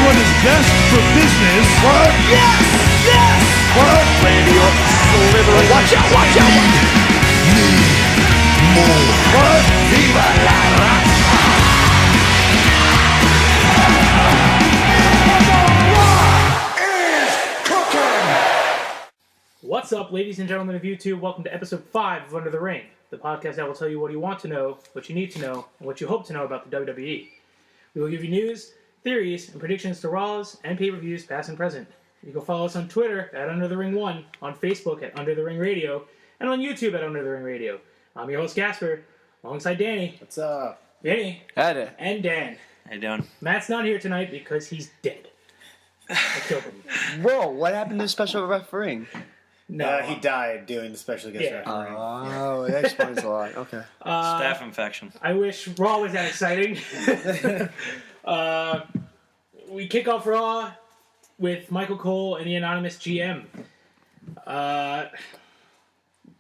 what is best for business. What? Yes! Yes! What? Randy Orton slithering. Watch out! Watch out! More. What? Viva la raza! What's up, ladies and gentlemen of YouTube? Welcome to episode 5 of Under the Ring, the podcast that will tell you what you want to know, what you need to know, and what you hope to know about the WWE. We will give you news, theories, and predictions to Raws and pay-per-views past and present. You can follow us on Twitter at Under the Ring 1, on Facebook at Under the Ring Radio, and on YouTube at Under the Ring Radio. I'm your host, Gasper, alongside Danny. What's up? Danny. Howdy. And Dan. How you doing? Matt's not here tonight because he's dead. I killed him. Whoa, what happened to the special refereeing? No. He died doing the special guest refereeing. Oh, that explains a lot. Okay. Staph infection. I wish Raw was that exciting. We kick off Raw with Michael Cole and the anonymous GM.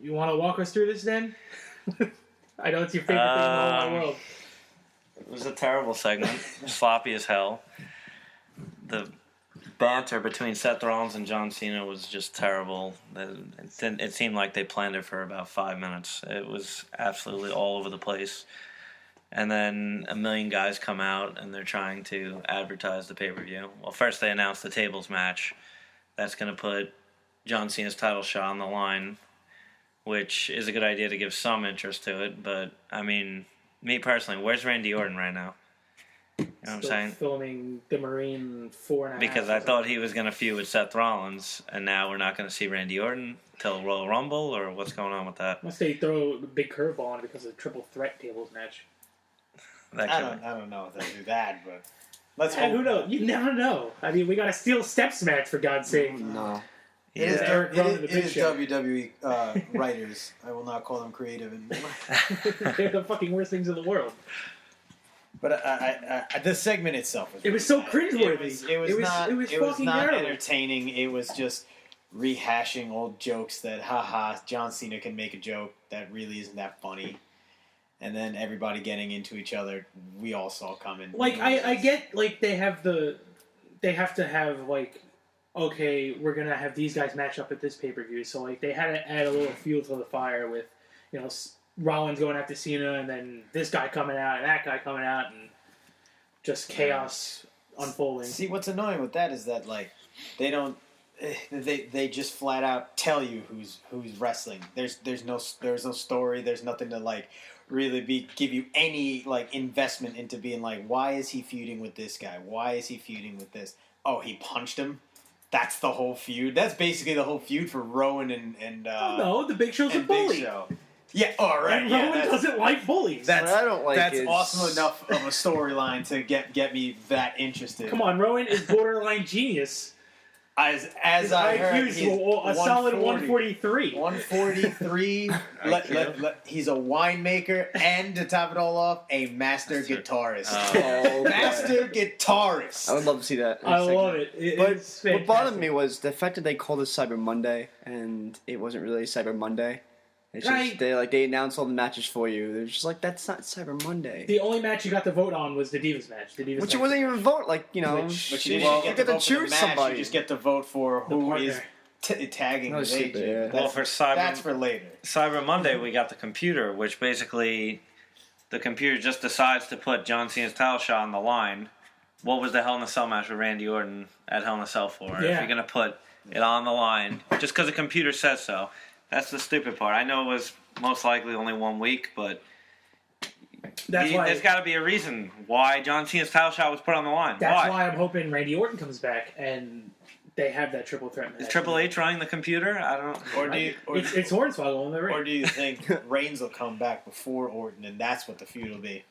You want to walk us through this, then? I know it's your favorite thing in the whole wide world. It was a terrible segment. Sloppy as hell. The banter between Seth Rollins and John Cena was just terrible. It seemed like they planned it for about 5 minutes. It was absolutely all over the place. And then a million guys come out and they're trying to advertise the pay-per-view. Well, first they announced the tables match. That's going to put John Cena's title shot on the line, which is a good idea to give some interest to it. But, I mean, me personally, where's Randy Orton right now? You know what I'm saying? Filming the Marine 4.5. Because I thought he was going to feud with Seth Rollins, and now we're not going to see Randy Orton till Royal Rumble, or what's going on with that? Must they throw the big curveball on it because of the triple threat tables match? I don't know if they'll do that, but let's hope. Who knows? You never know. I mean, we got a steel steps match, for God's sake. No. It is, Eric Rowan and the it Big is Show. WWE writers. I will not call them creative anymore. They're the fucking worst things in the world. But the segment itself was. It was so cringeworthy. It was fucking not terrible. entertaining. It was just rehashing old jokes that, haha, John Cena can make a joke that really isn't that funny. And then everybody getting into each other, we all saw coming. Like, I get, like, they have to have, like, okay, we're going to have these guys match up at this pay-per-view. So, like, they had to add a little fuel to the fire with, you know, Rollins going after Cena and then this guy coming out and that guy coming out and just chaos unfolding. See, what's annoying with that is that, like, they don't... They just flat out tell you who's wrestling. There's no story. There's nothing to, like, really give you any, like, investment into being like, why is he feuding with this guy? Why is he feuding with this? Oh, he punched him? That's the whole feud? That's basically the whole feud for Rowan and no, the Big Show's a bully. Show. Yeah, all right. And yeah, Rowan doesn't like bullies. What I don't like that's is... awesome enough of a storyline to get me that interested. Come on, Rowan is borderline genius. As His I heard, IQ's he's a solid 143. 143. He's a winemaker, and to top it all off, a master guitarist. Oh, master guitarist. I would love to see that. I love it. But It's what bothered fantastic. me was the fact that they called it Cyber Monday, and it wasn't really Cyber Monday. It's just, Right. they announced all the matches for you. They're just like, that's not Cyber Monday. The only match you got to vote on was the Divas match. Which match. you wasn't even vote, like, you know. But you well, didn't you get to vote for the choose match, somebody. You just get to vote for The who partner. is tagging That with was stupid, AJ. yeah. Well, for Cyber... That's for later. Cyber Monday, we got the computer, which basically the computer just decides to put John Cena's title shot on the line. What was the Hell in a Cell match with Randy Orton at Hell in a Cell for? Yeah. If you're going to put it on the line, just because the computer says so. That's the stupid part. I know it was most likely only 1 week, but That's why. there's got to be a reason why John Cena's title shot was put on the line. That's why I'm hoping Randy Orton comes back and they have that triple threat match. Is Triple H running the computer? I don't... Or do you, It's Hornswoggle in the ring. or do you think Reigns will come back before Orton, and that's what the feud will be?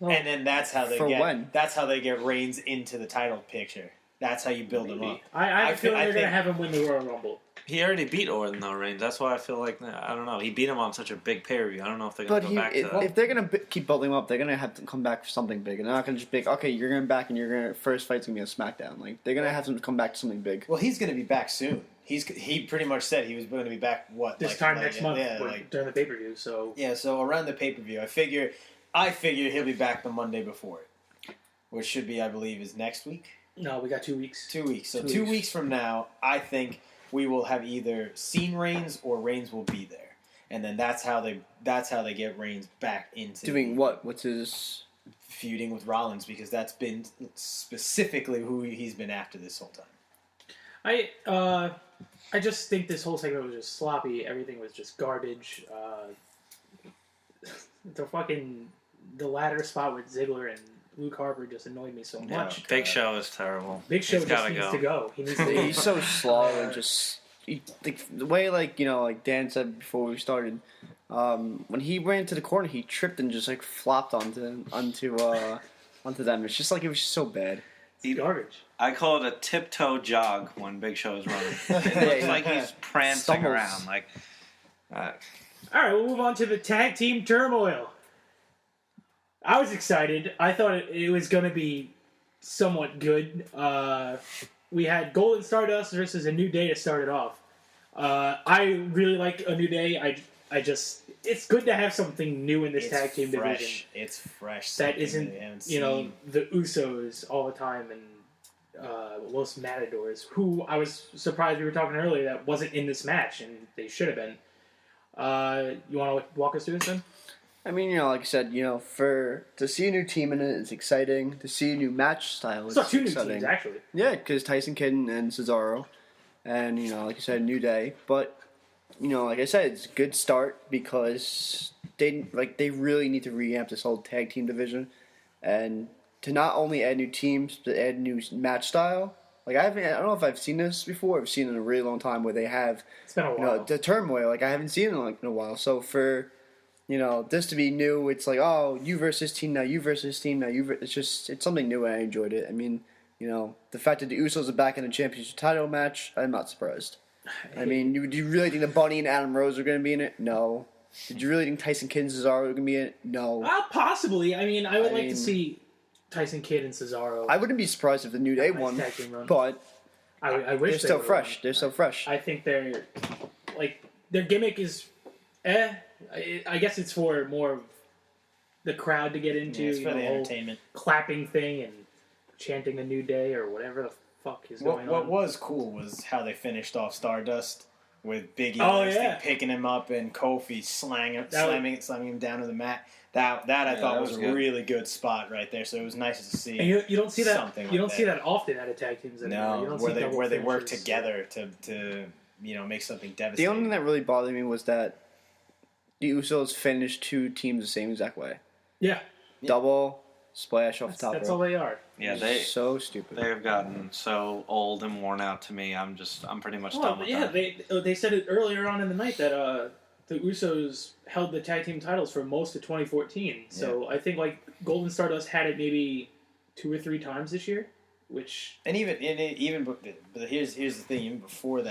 Oh. And then that's how they For get. when? That's how they get Reigns into the title picture. That's how you build him up. I have a feeling they're going to think- have him win the Royal Rumble. He already beat Orton, though, Reigns. That's why I feel like, I don't know. He beat him on such a big pay-per-view. I don't know if they're going But to go back to that. if they're going to keep building him up, they're going to have to come back for something big. And they're not going to just be like, okay, you're going back and you're going to... First fight's going to be a SmackDown. Like, they're going to have to come back to something big. Well, he's going to be back soon. He pretty much said he was going to be back. This time next month during the pay-per-view. So so around the pay-per-view, I figure he'll be back the Monday before it, which should be, I believe, is next week. No, we got 2 weeks. 2 weeks. So 2 2 weeks. weeks from now, I think we will have either seen Reigns or Reigns will be there, and then that's how they get Reigns back into Doing what? What's his? feuding with Rollins, because that's been specifically who he's been after this whole time. I just think this whole segment was just sloppy. Everything was just garbage. The ladder spot with Ziggler and Luke Harper just annoyed me so much. Big Show is terrible. Big Show He's just gotta needs go. to go. He needs to. He's so slow and just the way like Dan said before we started. When he ran into the corner, he tripped and just like flopped onto them. It's just like it was just so bad. It's garbage. I call it a tiptoe jog when Big Show is running. It looks like he's prancing Stumbles. around. Like, All right, we'll move on to the tag team turmoil. I was excited. I thought it was going to be somewhat good. We had Golden Stardust versus A New Day to start it off. I really like A New Day. It's good to have something new in this tag team division. It's fresh. That something isn't, they haven't you know, seen. the Usos all the time and Los Matadors, who I was surprised we were talking earlier that wasn't in this match, and they should have been. You want to walk us through this then? I mean, like I said, to see a new team in it is exciting. To see a new match style is It's not two new exciting. teams, actually. Yeah, because Tyson Kidd and Cesaro, and like you said, New Day. But like I said, it's a good start because they really need to reamp this whole tag team division, and to not only add new teams but add new match style. Like I don't know if I've seen this before. I've seen it in a really long time where they have It's been a while. the turmoil. Like I haven't seen it in a while. So for this to be new, it's like, oh, you versus team now, you versus team now, it's something new, and I enjoyed it. I mean, the fact that the Usos are back in the championship title match, I'm not surprised. I mean, do you really think the Bunny and Adam Rose are going to be in it? No. Did you really think Tyson Kidd and Cesaro are going to be in it? No. Possibly. I mean, I would like to see Tyson Kidd and Cesaro. I wouldn't be surprised if the New Day Nice won, tag team run. but I wish they're still would've fresh. won. They're still fresh. I think their gimmick is, I guess it's for more of the crowd to get into. Yeah, it's for the whole entertainment. clapping thing and chanting A New Day or whatever the fuck is going What on. was cool was how they finished off Stardust with Big E Oh, Langston yeah. picking him up and Kofi slamming him down to the mat. That I thought that was was a good. really good spot right there. So it was nice to see. And you don't see that. something You don't like see that. that often out of tag teams anymore. You No, don't where see they double where they work finishes. together to make something The devastating. only thing that really bothered me was that the Usos finished two teams the same exact way. Yeah, Double splash off the top that's all rope. they are. yeah, So stupid. they've gotten so old and worn out to me. I'm pretty much done with yeah, them. they said it earlier on in the night that the Usos held the tag team titles for most of 2014. So I think Golden Stardust had it maybe 2 or 3 times this year, which And but here's the thing. Even before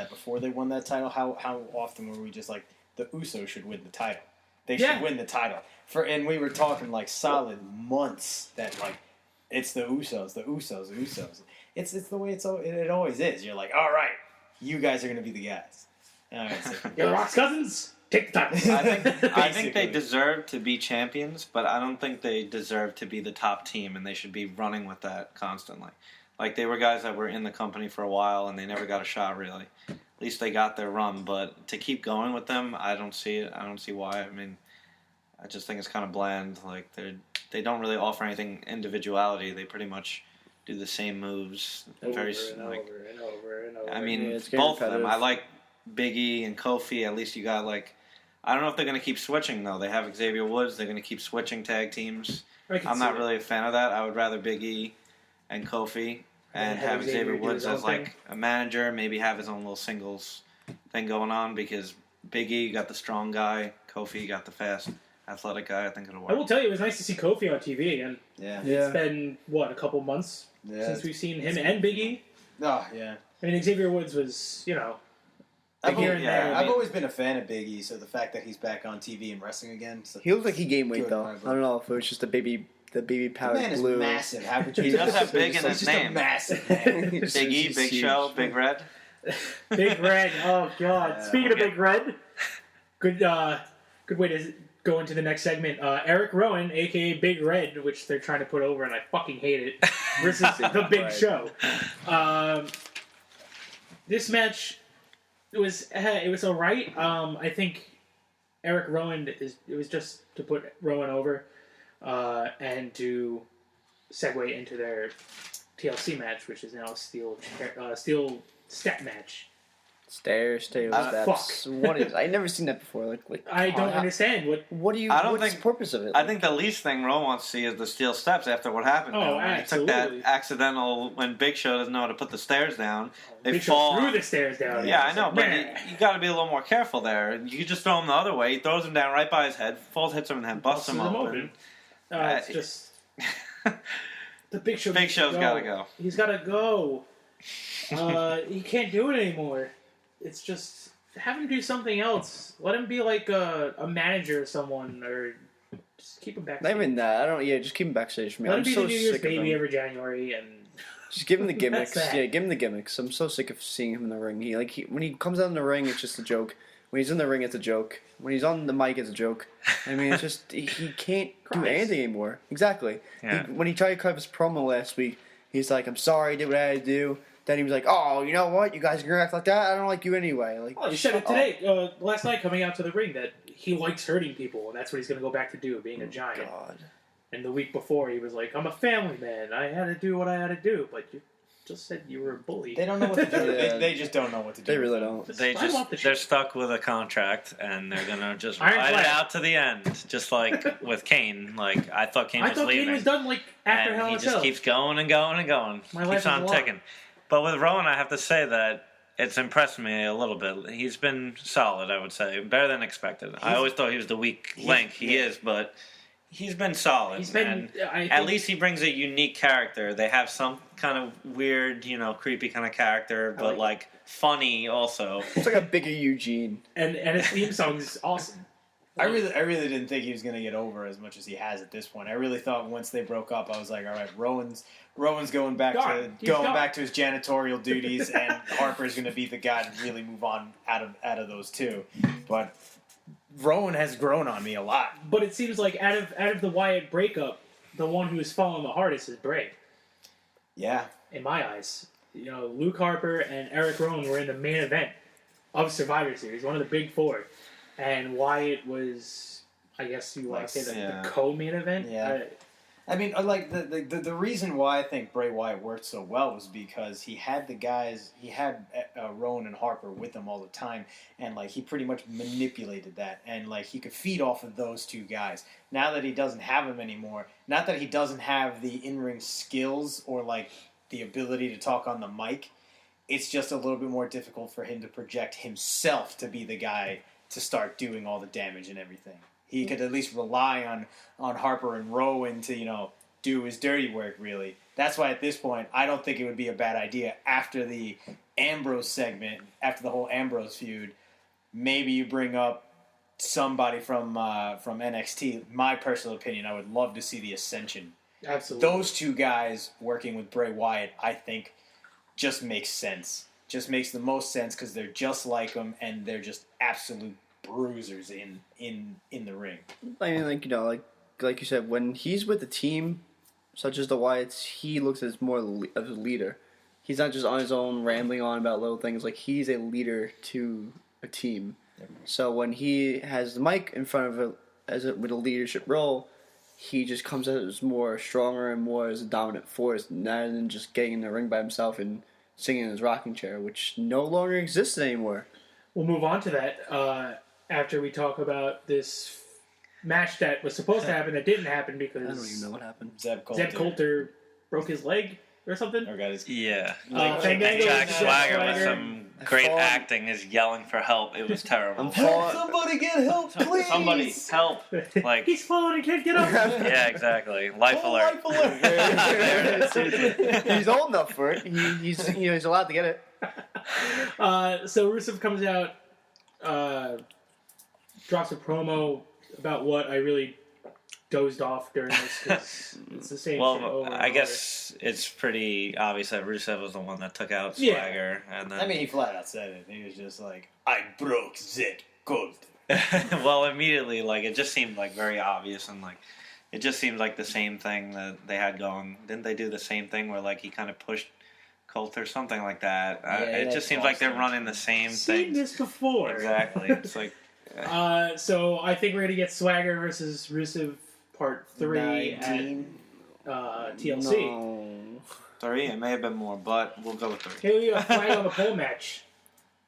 they won that title, how often were we just like the Usos should win the title? They should win the title. And we were talking solid months that it's the Usos. It's the way it always is. You're like, all right, you guys are gonna be the guys. All right, so, you're Rock's cousins. Take the title. I think they Basically. deserve to be champions, but I don't think they deserve to be the top team, and they should be running with that constantly. Like, they were guys that were in the company for a while, and they never got a shot, really. At least they got their run, but to keep going with them, I don't see it. I don't see why. I mean, I just think it's kind of bland. Like, they don't really offer anything individuality. They pretty much do the same moves. over very and like, over and over and over. I mean, Yeah, it's getting both of them. repetitive. I like Big E and Kofi. At least you got I don't know if they're going to keep switching though. They have Xavier Woods. They're going to keep switching tag teams. I'm not really a fan of that. I would rather Big E and Kofi and have have Xavier Xavier do Woods his own as thing. a manager. Maybe have his own little singles thing going on because Big E got the strong guy. Kofi got the fast, athletic guy. I think it'll work. I will tell you, it was nice to see Kofi on TV again. yeah. It's been a couple months since we've seen him and Big E. Oh yeah. I mean, Xavier Woods was, I've, here al- and there. I've always been a fan of Big E, so the fact that he's back on TV and wrestling again. So He looked like he gained weight Good, though. my I boy. don't know if it was just the baby the powder man is blue. massive. How could you? He does have big in He's his just a name. massive man. He's Big E, just Big huge. Show, Big Red. Big Red. Oh God! Speaking of okay. Big Red, good way to go into the next segment. Eric Rowan, a.k.a. Big Red, which they're trying to put over, and I fucking hate it, versus The Big Show. This match, it was alright. I think Eric Rowan, it was just to put Rowan over and to segue into their TLC match, which is now a steel step match. Stairs, steps. What is? I never seen that before. Like I don't understand what do you? I don't what's think- the purpose of it? I think the least thing Rowan wants to see is the steel steps after what happened. Oh, When he took that absolutely. accidental when Big Show doesn't know how to put the stairs down. They Big Show fall threw the stairs down. Yeah, I It's know, like, but man. you got to be a little more careful there. You could just throw him the other way. He throws him down right by his head, falls, hits him in the head, busts him open. It's just the Big Show. Big Show's got to go. He's got to go. He can't do it anymore. It's just have him do something else. Let him be like a manager or someone, or just keep him backstage. Not even that. I don't. Yeah, just keep him backstage for me. Let I'm him be so the New Year's sick of baby him. every January, and Just give him the gimmicks. That's that. Yeah, give him the gimmicks. I'm so sick of seeing him in the ring. When he comes out in the ring, it's just a joke. When he's in the ring, it's a joke. When he's on the mic, it's a joke. I mean, it's just he can't do Christ. anything anymore. Exactly. Yeah. When he tried to cut his promo last week, he's like, "I'm sorry, I did what I had to do." Then he was like, "Oh, you know what? You guys are gonna act like that. I don't like you anyway." Like, oh, he said it today, last night, coming out to the ring, that he likes hurting people, and that's what he's going to go back to do, being a giant. God. And the week before, he was like, "I'm a family man. I had to do what I had to do." But you just said you were a bully. They don't know what to do. Yeah. They just don't know what to do. They really don't. They're stuck with a contract, and they're gonna just Iron ride it Flag. out to the end, just like with Kane. Like I thought Kane I was thought leaving, Kane was done like after and Hell he in a just Cell. keeps going and going and going. My life Keeps is on a lie. ticking. But with Rowan, I have to say that it's impressed me a little bit. He's been solid, I would say, better than expected. I always thought he was the weak link. He is, but he's been solid. He's been. and I think, at least he brings a unique character. They have some kind of weird, creepy kind of character, but like funny also. It's like a bigger Eugene. and his theme song is awesome. I really didn't think he was going to get over as much as he has at this point. I really thought once they broke up, I was like, all right, Rowan's going back He's gone. back to his janitorial duties, and Harper's going to be the guy to really move on out of those two. But Rowan has grown on me a lot. But it seems like out of the Wyatt breakup, the one who is falling the hardest is Bray. Yeah, In my eyes, Luke Harper and Eric Rowan were in the main event of Survivor Series, one of the big four, and Wyatt was, I guess you want to say, the co-main event. Yeah. I mean, like the reason why I think Bray Wyatt worked so well was because he had the guys, he had Rowan and Harper with him all the time, and like he pretty much manipulated that, and like he could feed off of those two guys. Now that he doesn't have them anymore, not that he doesn't have the in-ring skills or like the ability to talk on the mic, it's just a little bit more difficult for him to project himself to be the guy to start doing all the damage and everything. He could at least rely on Harper and Rowan to, do his dirty work, really. That's why at this point, I don't think it would be a bad idea after the Ambrose segment, after the whole Ambrose feud, maybe you bring up somebody from NXT. My personal opinion, I would love to see the Ascension. Absolutely. Those two guys working with Bray Wyatt, I think, just makes sense. Just makes the most sense because they're just like him and they're just absolute bruisers in the ring. I mean, like you said, when he's with a team such as the Wyatts, he looks as more of a leader. He's not just on his own rambling on about little things. Like, he's a leader to a team. So when he has the mic in front of it with a leadership role, he just comes out as more stronger and more as a dominant force, rather than just getting in the ring by himself and singing in his rocking chair, which no longer exists anymore. We'll move on to that after we talk about this match that was supposed to happen that didn't happen because I don't even know what happened. Zeb Coulter. Broke his leg or something. Or got his Fandango Jack was Swagger Swagger. with some great acting is yelling for help. It was terrible. Somebody get help, please! Somebody help! Like, He's falling and can't get up. yeah, exactly. Life alert. He's old enough for it. He's allowed to get it. So Rusev comes out, drops a promo about what I really dozed off during this because it's the same shit over Well, and I over. guess it's pretty obvious that Rusev was the one that took out Yeah. Swagger, and then I mean, he flat out said it. He was just like, I broke Zeb Coulter. Well, immediately, like, it just seemed, like, very obvious, and, like, it just seems like the same thing that they had going. Didn't they do the same thing where, like, he kind of pushed Colt or something like that? It just seems like they're running the same Seen thing. this before. Exactly. It's like... So I think we're going to get Swagger versus Rusev Part 3 19. at TLC. No. 3? It may have been more, but we'll go with 3. Hey, we got a flag on the pole match.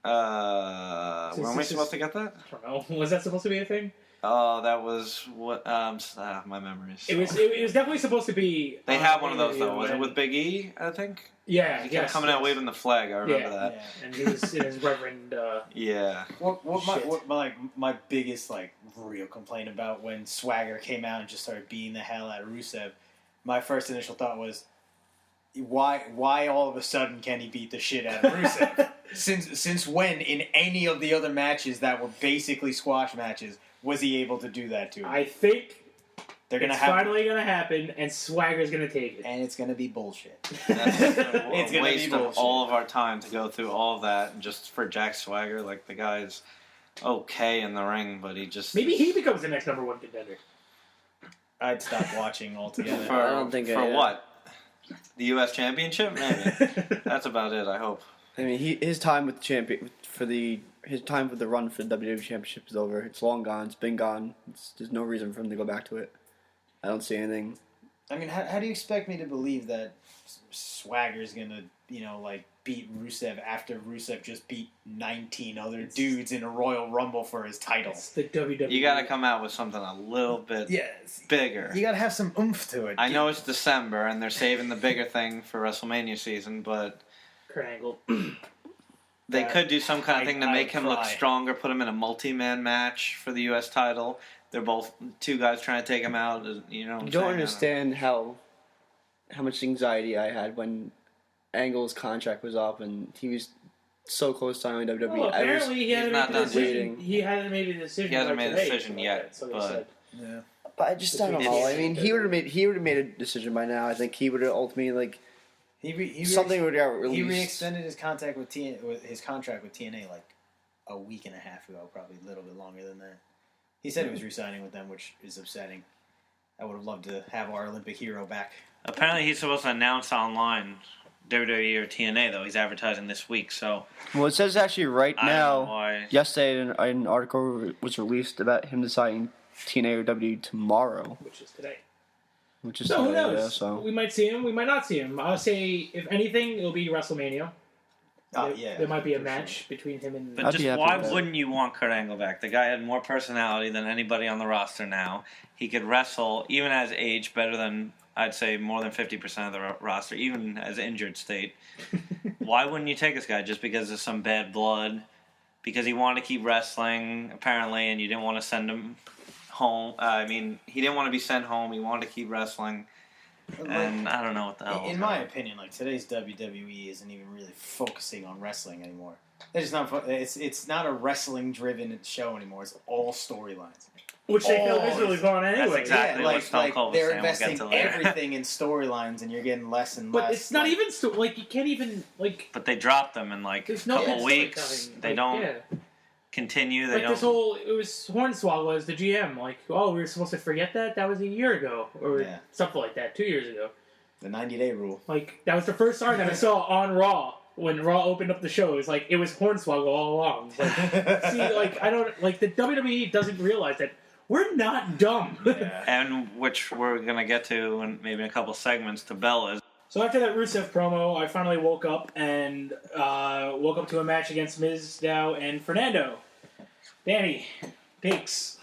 Weren't we supposed to get that? I don't know. Was that supposed to be a thing? Oh, that was what? My memories. It was definitely supposed to be. They had one of those though. Was it with Big E? I think. Yeah, He kept coming out waving the flag. I remember Yeah. that. Yeah. And he was in his reverend. Yeah. What my biggest like real complaint about when Swagger came out and just started beating the hell out of Rusev, my first initial thought was, why all of a sudden can he beat the shit out of Rusev? Since when in any of the other matches that were basically squash matches was he able to do that to him? I think They're gonna it's have, finally gonna happen, and Swagger's gonna take it. and it's gonna be bullshit. That's It's a gonna waste be of bullshit. all of our time to go through all of that just for Jack Swagger. Like the guy's okay in the ring, but he just Maybe he becomes the next #1 contender. I'd stop watching altogether. for, I don't think for I- what? The U.S. Championship? Maybe. That's about it. I hope. I mean, his time with the his time with the run for the WWE Championship is over. It's long gone. It's been gone. There's no reason for him to go back to it. I don't see anything. I mean, how do you expect me to believe that Swagger's gonna, like beat Rusev after Rusev just beat 19 other dudes in a Royal Rumble for his title? It's the WWE. You got to come out with something a little bit bigger. You gotta have some oomph to it. I know it's December and they're saving the bigger thing for WrestleMania season, but Kurt Angle. they could do some kind of thing to I'd make him look cry. stronger, put him in a multi-man match for the U.S. title. They're both two guys trying to take him out. You know what I'm You don't saying? understand how much anxiety I had when Angle's contract was up and he was so close to signing WWE. Well, apparently he hasn't not made the done decision. waiting. He hasn't made a decision. He hasn't by made a today, decision something yet, like that, so they but- said. Yeah. But I don't know. I mean, he would have made a decision by now. I think he would have ultimately something would have He released. re-extended his contract with TNA like a week and a half ago, probably a little bit longer than that. He said he was re-signing with them, which is upsetting. I would have loved to have our Olympic hero back. Apparently he's supposed to announce online WWE or TNA, though. He's advertising this week, so Well, it says actually right I don't know now. why. Yesterday, an article was released about him deciding TNA or WWE tomorrow, Which is today. which is So who today, knows? yeah, so We might see him. We might not see him. I'll say, if anything, it'll be WrestleMania. There might be a match between him and. But I'd just be happy why with that. wouldn't you want Kurt Angle back? The guy had more personality than anybody on the roster now. He could wrestle, even as age, better than, I'd say, more than 50% of the roster, even as injured state. Why wouldn't you take this guy? Just because of some bad blood? Because he wanted to keep wrestling, apparently, and you didn't want to send him home. He didn't want to be sent home. He wanted to keep wrestling. And I don't know what the hell. In my opinion, like today's WWE isn't even really focusing on wrestling anymore. They're just not. It's not a wrestling-driven show anymore. It's all storylines. Which they feel visually on anyway. That's exactly what Stone Cold was they're saying. We'll get investing to later. everything in storylines, and you're getting less and less. But it's not even like you can't even like. But they dropped them in like a There's no couple weeks. storytelling. They Like, don't yeah. continue. They Like don't. this whole, it was Hornswoggle as the GM. Like, oh, we were supposed to forget that. That was a year ago, or Yeah. something like that, 2 years ago. the 90-day rule. Like that was the first time that I saw on Raw when Raw opened up the show. It was like it was Hornswoggle all along. Like, see, like I don't like the WWE doesn't realize that we're not dumb. And which we're gonna get to in maybe in a couple segments to Bella's. So after that Rusev promo, I finally woke up to a match against Mizdow and Fernando. Danny, takes.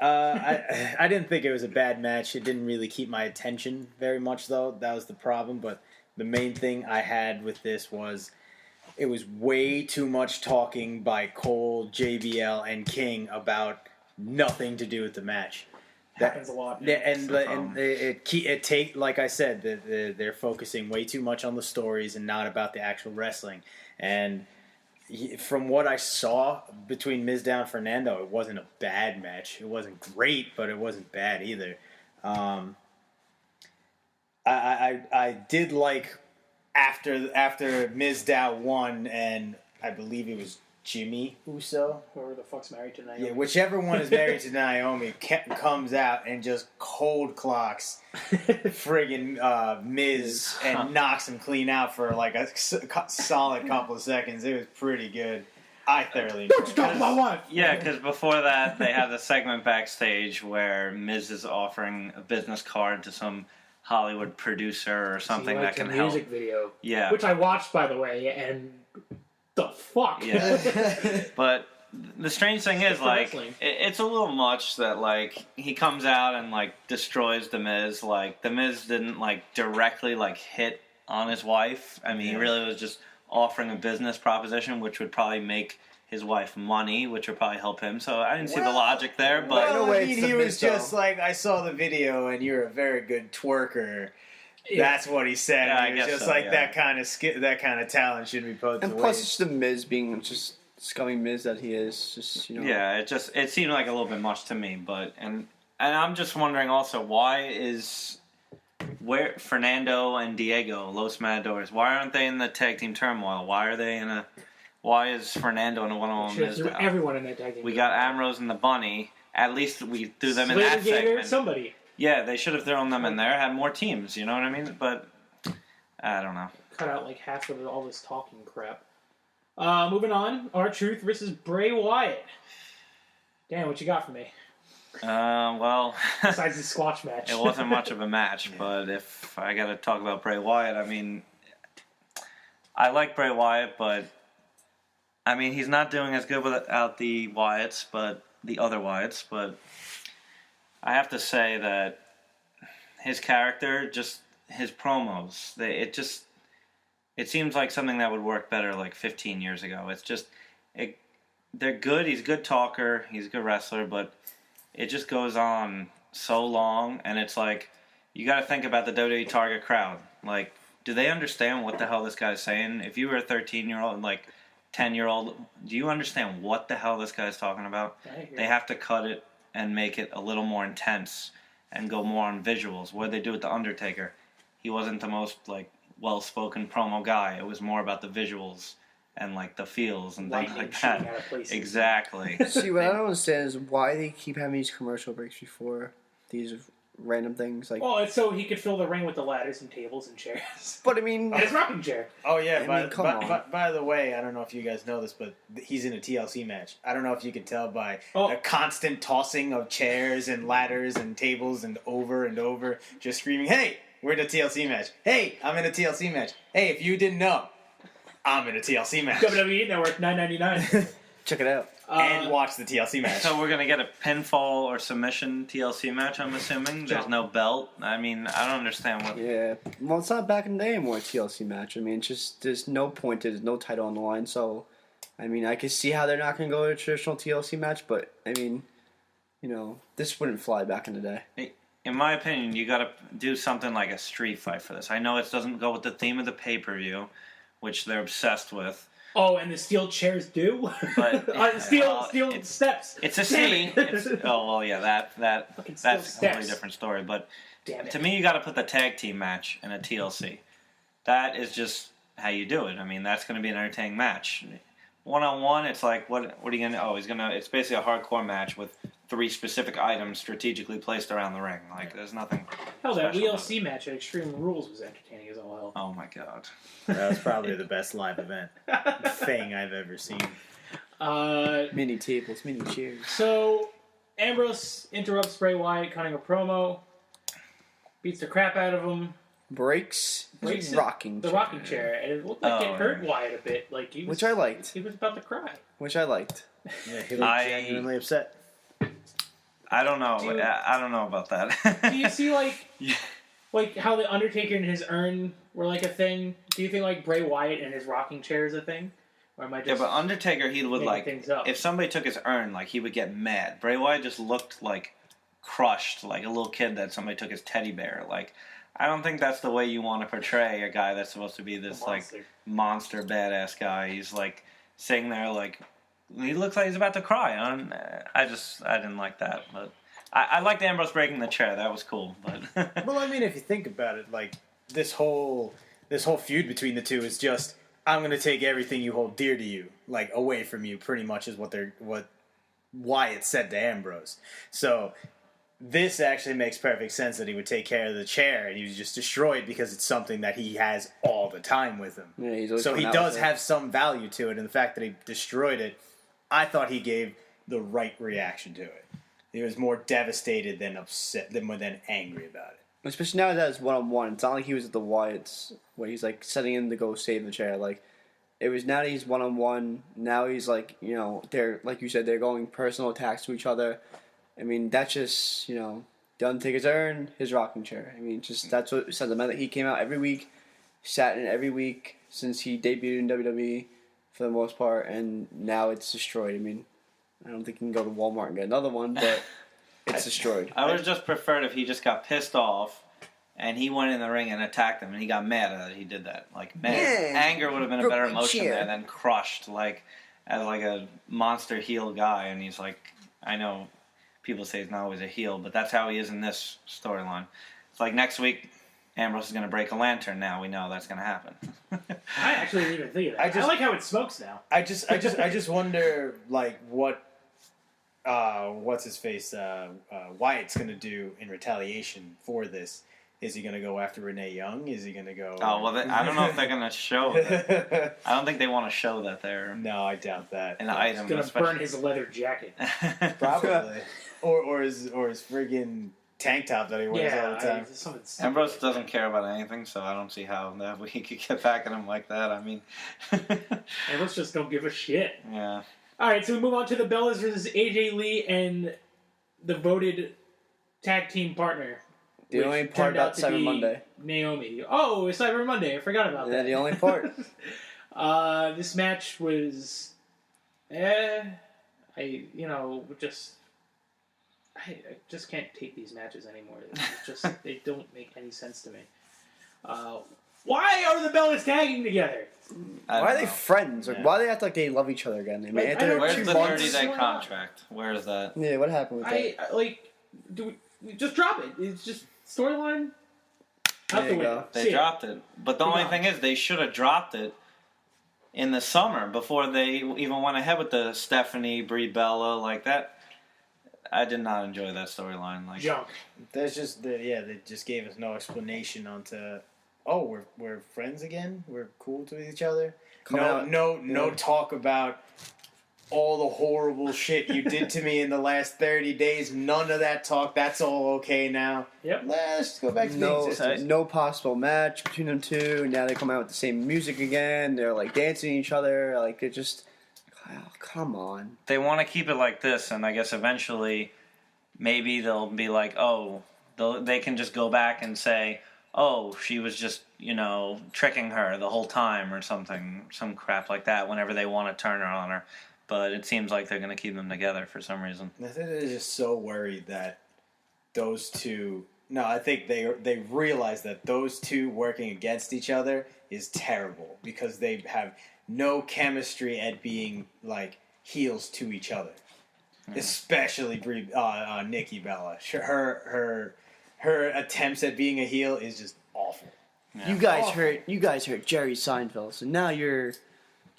I didn't think it was a bad match. It didn't really keep my attention very much, though. That was the problem. But the main thing I had with this was it was way too much talking by Cole, JBL, and King about nothing to do with the match. Happens a lot. Yeah, and it take like I said, they're focusing way too much on the stories and not about the actual wrestling. And from what I saw between Mizdow and Fernando, it wasn't a bad match. It wasn't great, but it wasn't bad either. I did like after Mizdow won, and I believe it was Jimmy Uso. Whoever the fuck's married to Naomi. Yeah, whichever one is married to Naomi comes out and just cold clocks friggin' Miz and knocks him clean out for like a solid couple of seconds. It was pretty good. I thoroughly enjoyed it. Don't talk about my wife. Yeah, because before that, they had the segment backstage where Miz is offering a business card to some Hollywood producer or something that can help. Music video. Yeah. Which I watched, by the way, and the fuck. Yeah. But the strange thing is, like, wrestling. it's a little much that, like, he comes out and, like, destroys The Miz. Like, The Miz didn't, like, directly, like, hit on his wife. I mean, he really was just offering a business proposition, which would probably make his wife money, which would probably help him. So I didn't see the logic there, but... Well, way, I it's mean, the he was Miz, just though. like, I saw the video and you're a very good twerker. Yeah. That's what he said. Yeah, I He was guess just so, like yeah. that kind of talent shouldn't be put to And plus, waste. it's the Miz being just scummy Miz that he is. Just, you know. Yeah, it seemed like a little bit much to me, but... And I'm just wondering also, where Fernando and Diego, Los Matadores, why aren't they in the tag team turmoil? Why is Fernando in a one-on-one Should have Miz threw now? everyone in that tag team. We got Ambrose and the Bunny. At least we threw them in Slater that gave it segment. somebody. Yeah, they should have thrown them in there, had more teams, you know what I mean? But, I don't know. Cut out like half of all this talking crap. Moving on, R-Truth versus Bray Wyatt. Dan, what you got for me? Well, Besides the squash match. it wasn't much of a match, but if I got to talk about Bray Wyatt, I mean, I like Bray Wyatt, but, I mean, he's not doing as good without the Wyatts, but the other Wyatts, but I have to say that his character, just his promos, it seems like something that would work better like 15 years ago. It's just, they're good. He's a good talker. He's a good wrestler, but it just goes on so long, and it's like, you got to think about the WWE target crowd. Like, do they understand what the hell this guy's saying? If you were a 13-year-old, like 10-year-old, do you understand what the hell this guy's talking about? They have to cut it and make it a little more intense and go more on visuals. What did they do with The Undertaker? He wasn't the most, like, well-spoken promo guy. It was more about the visuals and, like, the feels and things Lightning like shooting that. out of places. Exactly. See, what I don't understand is why they keep having these commercial breaks before these random things. Like, Well, it's so he could fill the ring with the ladders and tables and chairs. but I mean, And his rocking chair. Oh yeah, I mean, come on. by the way, I don't know if you guys know this, but he's in a TLC match. I don't know if you can tell by Oh. the constant tossing of chairs and ladders and tables and over, just screaming, "Hey, we're in a TLC match! Hey, I'm in a TLC match! Hey, if you didn't know, I'm in a TLC match!" WWE Network, $9.99. check it out. And watch the TLC match. So we're going to get a pinfall or submission TLC match, I'm assuming? There's no belt? I mean, I don't understand what... Yeah. Well, it's not back in the day anymore, a TLC match. I mean, it's just, there's no point, there's no title on the line, so, I mean, I can see how they're not going to go to a traditional TLC match, but, I mean, you know, this wouldn't fly back in the day. In my opinion, you got to do something like a street fight for this. I know it doesn't go with the theme of the pay-per-view, which they're obsessed with. Oh, and the steel chairs do? But steel it's- steps. It's a Damn C. it. Oh, well, yeah, that's Fucking a steel completely steps. different story. But Damn it. to me, you got to put the tag team match in a TLC. That is just how you do it. I mean, that's going to be an entertaining match. One-on-one, it's like, what are you going to... Oh, it's basically a hardcore match with 3 specific items strategically placed around the ring. Like, there's nothing... Hell, that special about WLC match at Extreme Rules was entertaining as all hell. Oh, my God. That was probably the best live event thing I've ever seen. Mini tables, mini chairs. So, Ambrose interrupts Bray Wyatt cutting a promo, beats the crap out of him, Breaks breaks the rocking the chair. rocking chair, and it looked like Oh, it hurt yeah. Wyatt a bit. Like he was, Which I liked. He was about to cry. Which I liked. Yeah, he looked I- genuinely upset. I don't know. Do you- I don't know about that. Do you see like Yeah. like how the Undertaker and his urn were like a thing? Do you think like Bray Wyatt and his rocking chair is a thing, or am I Yeah, just but Undertaker, he would making like... things up? If somebody took his urn, like, he would get mad. Bray Wyatt just looked, like, crushed, like a little kid that somebody took his teddy bear. Like, I don't think that's the way you want to portray a guy that's supposed to be this, A like, monster. monster badass guy. He's, like, sitting there, like... He looks like he's about to cry. I didn't like that, but... I liked Ambrose breaking the chair. That was cool, but... Well, I mean, if you think about it, like this whole feud between the two is just I'm gonna take everything you hold dear to you, like away from you. Pretty much is what Wyatt said to Ambrose. So this actually makes perfect sense that he would take care of the chair, and he was just destroyed because it's something that he has all the time with him. Yeah, he's always So he coming out does with it. have some value to it, and the fact that he destroyed it, I thought he gave the right reaction to it. He was more devastated than upset, than angry about it. Especially now that it's one-on-one. It's not like he was at the Wyatts where he's like setting in to go save the chair. Like it was now that he's one-on-one. Now he's like, you know, they're like you said, they're going personal attacks to each other. I mean, that's just, you know, the Undertaker's earned his rocking chair. I mean, just that's what sentiment that he came out every week, sat in every week since he debuted in WWE for the most part, and now it's destroyed. I mean, I don't think he can go to Walmart and get another one, but it's destroyed. I would have just preferred if he just got pissed off and he went in the ring and attacked him and he got mad that he did that. Like, anger would have been a better emotion there than crushed, like, as like a monster heel guy. And he's like, I know people say he's not always a heel, but that's how he is in this storyline. It's like next week, Ambrose is going to break a lantern now. We know that's going to happen. I actually didn't even think of that. I like how it smokes now. I just wonder, like, what's his face Wyatt's gonna do in retaliation for this. Is he gonna go after Renee Young? Is he gonna go? Oh well, I don't know if they're gonna show that. I don't think they want to show that they're No, I doubt that. an item. He's gonna burn his leather jacket. Probably, or his friggin' tank top that he wears all the time. Ambrose doesn't care about anything, so I don't see how that we could get back at him like that. I mean, Ambrose just don't give a shit. yeah. All right, so we move on to the Bellas versus AJ Lee and the voted tag team partner. The only part about Cyber Monday. Naomi. Oh, it's Cyber Monday. I forgot about that. Yeah, the only part. This match was, I just can't take these matches anymore. It's just they don't make any sense to me. Why are the Bellas tagging together? Why are they friends? Like, why do they act like they love each other again? I mean, after Where's 2 the months. 30-day contract? Where is that? Yeah, what happened with that? Do we just drop it? It's just storyline. Out There the you window. go. They dropped it. But the only thing is, they should have dropped it in the summer before they even went ahead with the Stephanie, Brie Bella, like that. I did not enjoy that storyline. Like Junk. There's just they just gave us no explanation onto. Oh, we're friends again. We're cool to each other. No talk about all the horrible shit you did to me in the last 30 days. None of that talk. That's all okay now. Yep. Let's just go back to the existence. No possible match between them two. Now they come out with the same music again. They're like dancing each other. Like it just, oh, come on. they want to keep it like this, and I guess eventually, maybe they'll be like, oh, they can just go back and say, oh, she was just, tricking her the whole time or something, some crap like that whenever they want to turn her on her. But it seems like they're going to keep them together for some reason. I think they're just so worried that those two... No, I think they realize that those two working against each other is terrible because they have no chemistry at being, like, heels to each other. Especially Nikki Bella. Her attempts at being a heel is just awful. Yeah. You guys hurt Jerry Seinfeld, so now you're.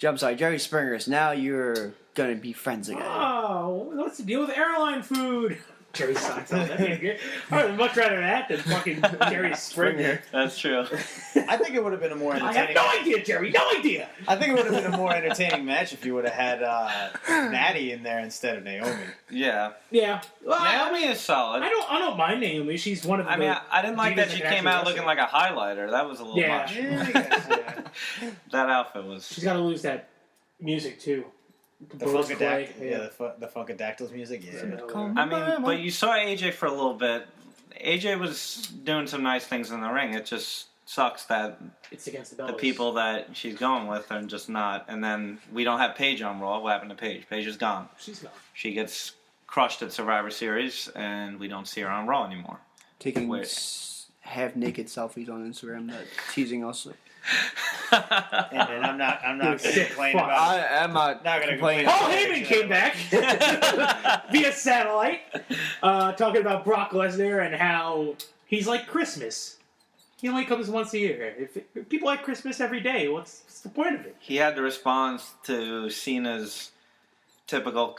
I'm sorry, Jerry Springer. So now you're gonna be friends again. Oh, what's the deal with airline food? Jerry Seinfeld. That'd be good. I would much rather that than fucking Jerry Springer. That's true. I think it would have been a more I entertaining... have no idea, Jerry. No idea. I think it would have been a more entertaining match if you would have had Natty in there instead of Naomi. Yeah. Yeah. Well, Naomi is solid. I don't mind Naomi. She's one of the. I mean, I didn't like that divas she can came actually out wrestle. looking like a highlighter. That was a little Yeah. much. Yeah. That outfit was... She's got to lose that music too. The Funkadactyls music, yeah. I mean, but you saw AJ for a little bit. AJ was doing some nice things in the ring. It just sucks that It's against the the Bellas. people that she's going with are just not. And then we don't have Paige on Raw. What happened to Paige? Paige is gone. She's gone. She gets crushed at Survivor Series, and we don't see her on Raw anymore. Taking Wait. half-naked selfies on Instagram, that teasing us. And I'm not gonna complain about it. I'm not gonna complaining. Paul Heyman came back via satellite, talking about Brock Lesnar and how he's like Christmas. He only comes once a year. If people like Christmas every day, what's the point of it? He had to respond to Cena's typical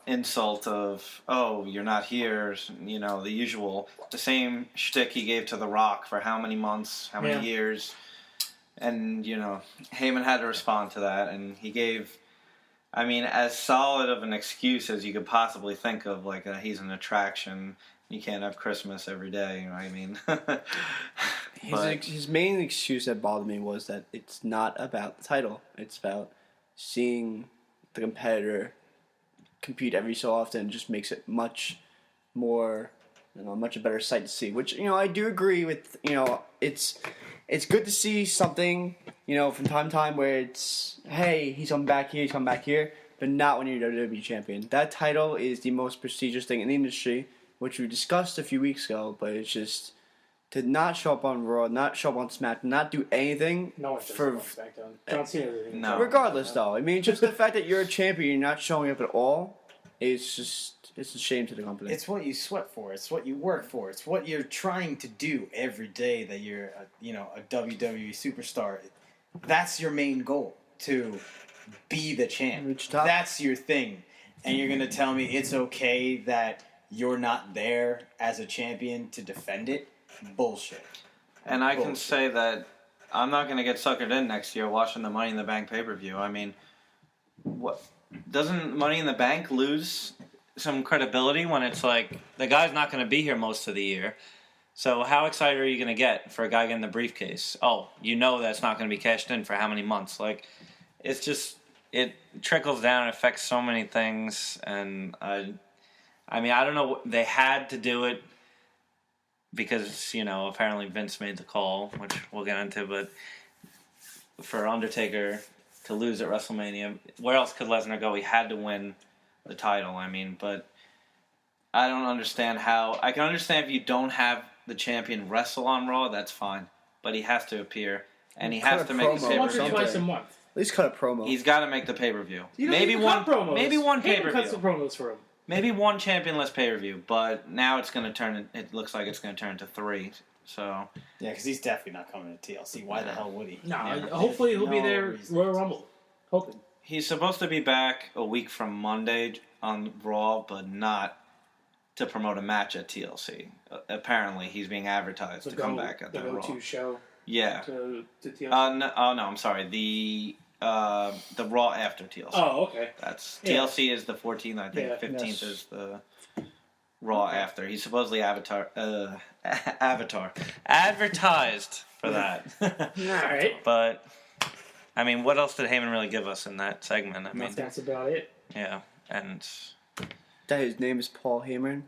insult of, "Oh, you're not here," you know, the same shtick he gave to The Rock for how many months, how many years, and you know, Heyman had to respond to that, and he gave, I mean, as solid of an excuse as you could possibly think of, like he's an attraction. You can't have Christmas every day. You know what I mean? His main excuse that bothered me was that it's not about the title. It's about seeing the competitor compete every so often. Just makes it much more, much a better sight to see. Which, I do agree with. It's good to see something, from time to time where it's, hey, he's coming back here, but not when you're WWE champion. That title is the most prestigious thing in the industry, which we discussed a few weeks ago, but it's just to not show up on Raw, not show up on SmackDown, not do anything. No one does on SmackDown. John Cena doesn't. No. Regardless, though, I mean, just the fact that you're a champion, you're not showing up at all, it's a shame to the company. It's what you sweat for. It's what you work for. It's what you're trying to do every day that you're, a WWE superstar. That's your main goal, to be the champ. Reach top. That's your thing. And you're going to tell me it's okay that you're not there as a champion to defend it? Bullshit. And I can say that I'm not going to get suckered in next year watching the Money in the Bank pay-per-view. I mean, what doesn't Money in the Bank lose some credibility when it's like the guy's not going to be here most of the year? So how excited are you going to get for a guy getting the briefcase? Oh, that's not going to be cashed in for how many months? Like, it's just, it trickles down and affects so many things. And I mean, I don't know. They had to do it because, apparently Vince made the call, which we'll get into. But for Undertaker to lose at WrestleMania, where else could Lesnar go? He had to win the title. I mean, but I don't understand how. I can understand if you don't have the champion wrestle on Raw, that's fine. But he has to appear, and he has to make the promo Once or pay-per-view. twice a month. At least cut a promo. He's got to make the pay-per-view. He doesn't Maybe even one cut promos. Heyman pay-per-view. cuts the promos for him. Maybe one championless pay-per-view, but now it's going to turn. It looks like it's going to turn to 3. So Yeah, because he's definitely not coming to TLC. Why the hell would he? No, Yeah. hopefully he'll be No there reason. Royal Rumble. Hoping. he's supposed to be back a week from Monday on Raw, but not to promote a match at TLC. Apparently, he's being advertised to come back at the Raw. go-to show. Yeah. To TLC. No, I'm sorry. The Raw after TLC. Oh, okay. That's Yeah. TLC is the 14th. I think Yeah, 15th is the Raw after. He's supposedly advertised for that. All right. But I mean, what else did Heyman really give us in that segment? I mean, That's about it. yeah, and That his name is Paul Heyman,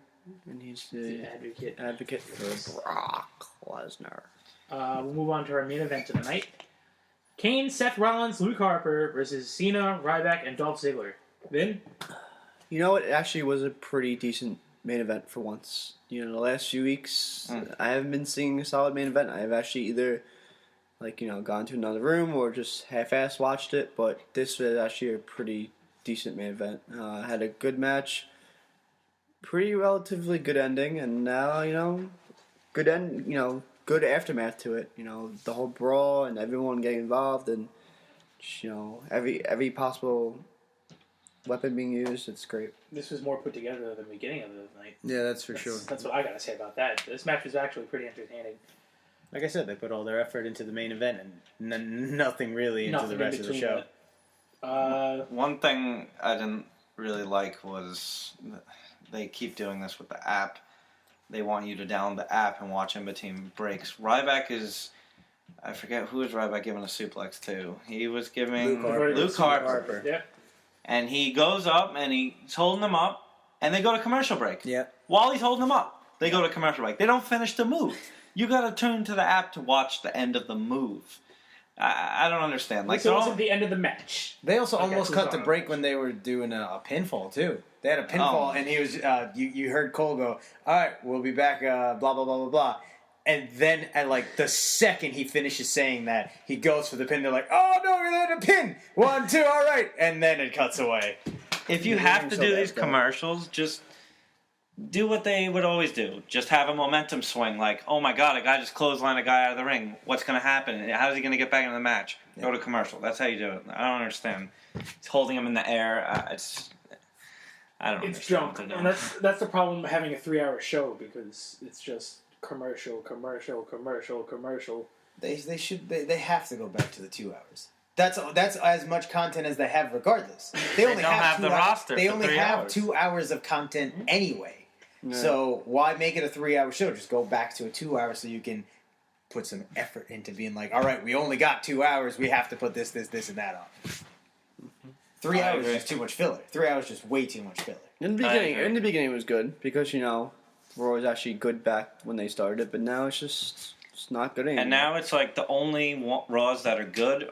and he's The the advocate. for Brock Lesnar. We'll move on to our main event of the night. Kane, Seth Rollins, Luke Harper versus Cena, Ryback, and Dolph Ziggler. Vin? You know, it actually was a pretty decent main event for once. You know, the last few weeks, I haven't been seeing a solid main event. I've actually either, gone to another room or just half-ass watched it, but this was actually a pretty decent main event. Had a good match, pretty relatively good ending, and now, good aftermath to it. The whole brawl and everyone getting involved and, every possible weapon being used. It's great. This was more put together than the beginning of the night. Yeah, that's for sure. That's what I gotta say about that. This match was actually pretty entertaining. Like I said, they put all their effort into the main event and nothing really into the rest of the show. one thing I didn't really like was they keep doing this with the app. They want you to download the app and watch in between breaks. Ryback is, I forget who was Ryback giving a suplex to. He was giving Luke Harper. Yeah. And he goes up and he's holding them up, and they go to commercial break. Yeah. While he's holding them up, they go to commercial break. They don't finish the move. You got to turn to the app to watch the end of the move. I don't understand. Like, so it wasn't the end of the match. They also almost guess it was cut the on break match. when they were doing a pinfall too. They had a pinfall, and he was. You heard Cole go, "All right, we'll be back." Blah blah blah blah blah. And then at the second he finishes saying that, he goes for the pin. They're like, "Oh no, you're there to pin! 1, 2, all right!" And then it cuts away. If you have to do these commercials, just do what they would always do. Just have a momentum swing. Like, oh my God, a guy just clotheslined a guy out of the ring. What's going to happen? How is he going to get back into the match? Go to commercial. That's how you do it. I don't understand. He's holding him in the air. I don't It's understand junk, what they're and doing. that's the problem with having a 3-hour show because it's just commercial. They have to go back to the 2 hours. That's as much content as they have regardless. They only don't have the roster They for only 3 have hours. 2 hours of content anyway. Yeah. So why make it a 3-hour show? Just go back to a 2 hour so you can put some effort into being like, all right, we only got 2 hours. We have to put this, and that on. 3 I hours agree. is just too much filler. 3 hours is just way too much filler. In the I beginning, agree. it was good because Raw was actually good back when they started, but now it's not good anymore. And now it's like the only Raws that are good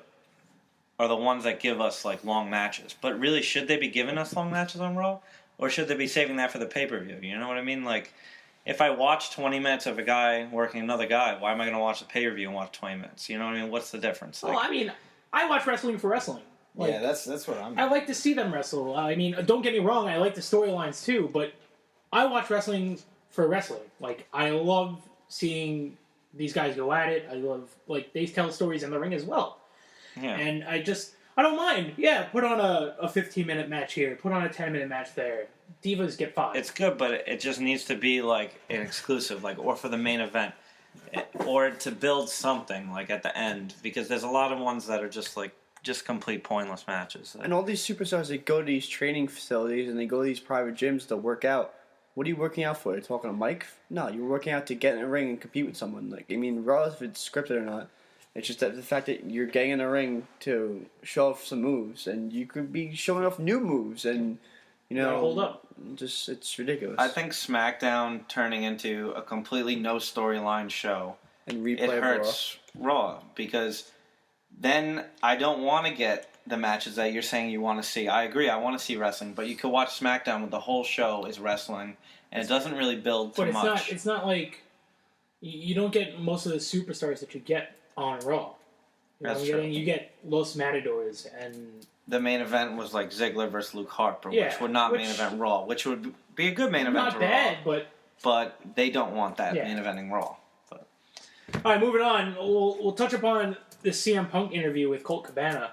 are the ones that give us like long matches. But really, should they be giving us long matches on Raw? Or should they be saving that for the pay-per-view? You know what I mean? Like, if I watch 20 minutes of a guy working another guy, why am I going to watch the pay-per-view and watch 20 minutes? You know what I mean? What's the difference? Like, Well, I mean, I watch wrestling for wrestling. Like, Yeah, that's what I'm. I like to see them wrestle. I mean, don't get me wrong, I like the storylines too, but I watch wrestling for wrestling. Like, I love seeing these guys go at it. I love, like, they tell stories in the ring as well. yeah. And I don't mind. Yeah, put on a 15-minute match here, put on a 10-minute match there. Divas get 5. It's good, but it just needs to be like an exclusive, like, or for the main event, or to build something like at the end, because there's a lot of ones that are just complete pointless matches. And all these superstars, they go to these training facilities and they go to these private gyms to work out. What are you working out for? You're talking to Mike? No, you're working out to get in a ring and compete with someone. Like, I mean, regardless if it's scripted or not, it's just that the fact that you're getting in a ring to show off some moves, and you could be showing off new moves, and Gotta hold up. Just it's ridiculous. I think SmackDown turning into a completely no storyline show, and replay it of hurts Raw, because then I don't want to get the matches that you're saying you want to see. I agree, I want to see wrestling, but you could watch SmackDown with the whole show is wrestling, and it doesn't really build too But much. it's not like you don't get most of the superstars that you get on Raw. You know That's what I'm getting? true. You get Los Matadors and The main event was like Ziggler versus Luke Harper, Yeah, which would not main which- event Raw, which would be a good main event not to bad, Raw, but but they don't want that Yeah. main eventing Raw. But all right, moving on. We'll touch upon the CM Punk interview with Colt Cabana.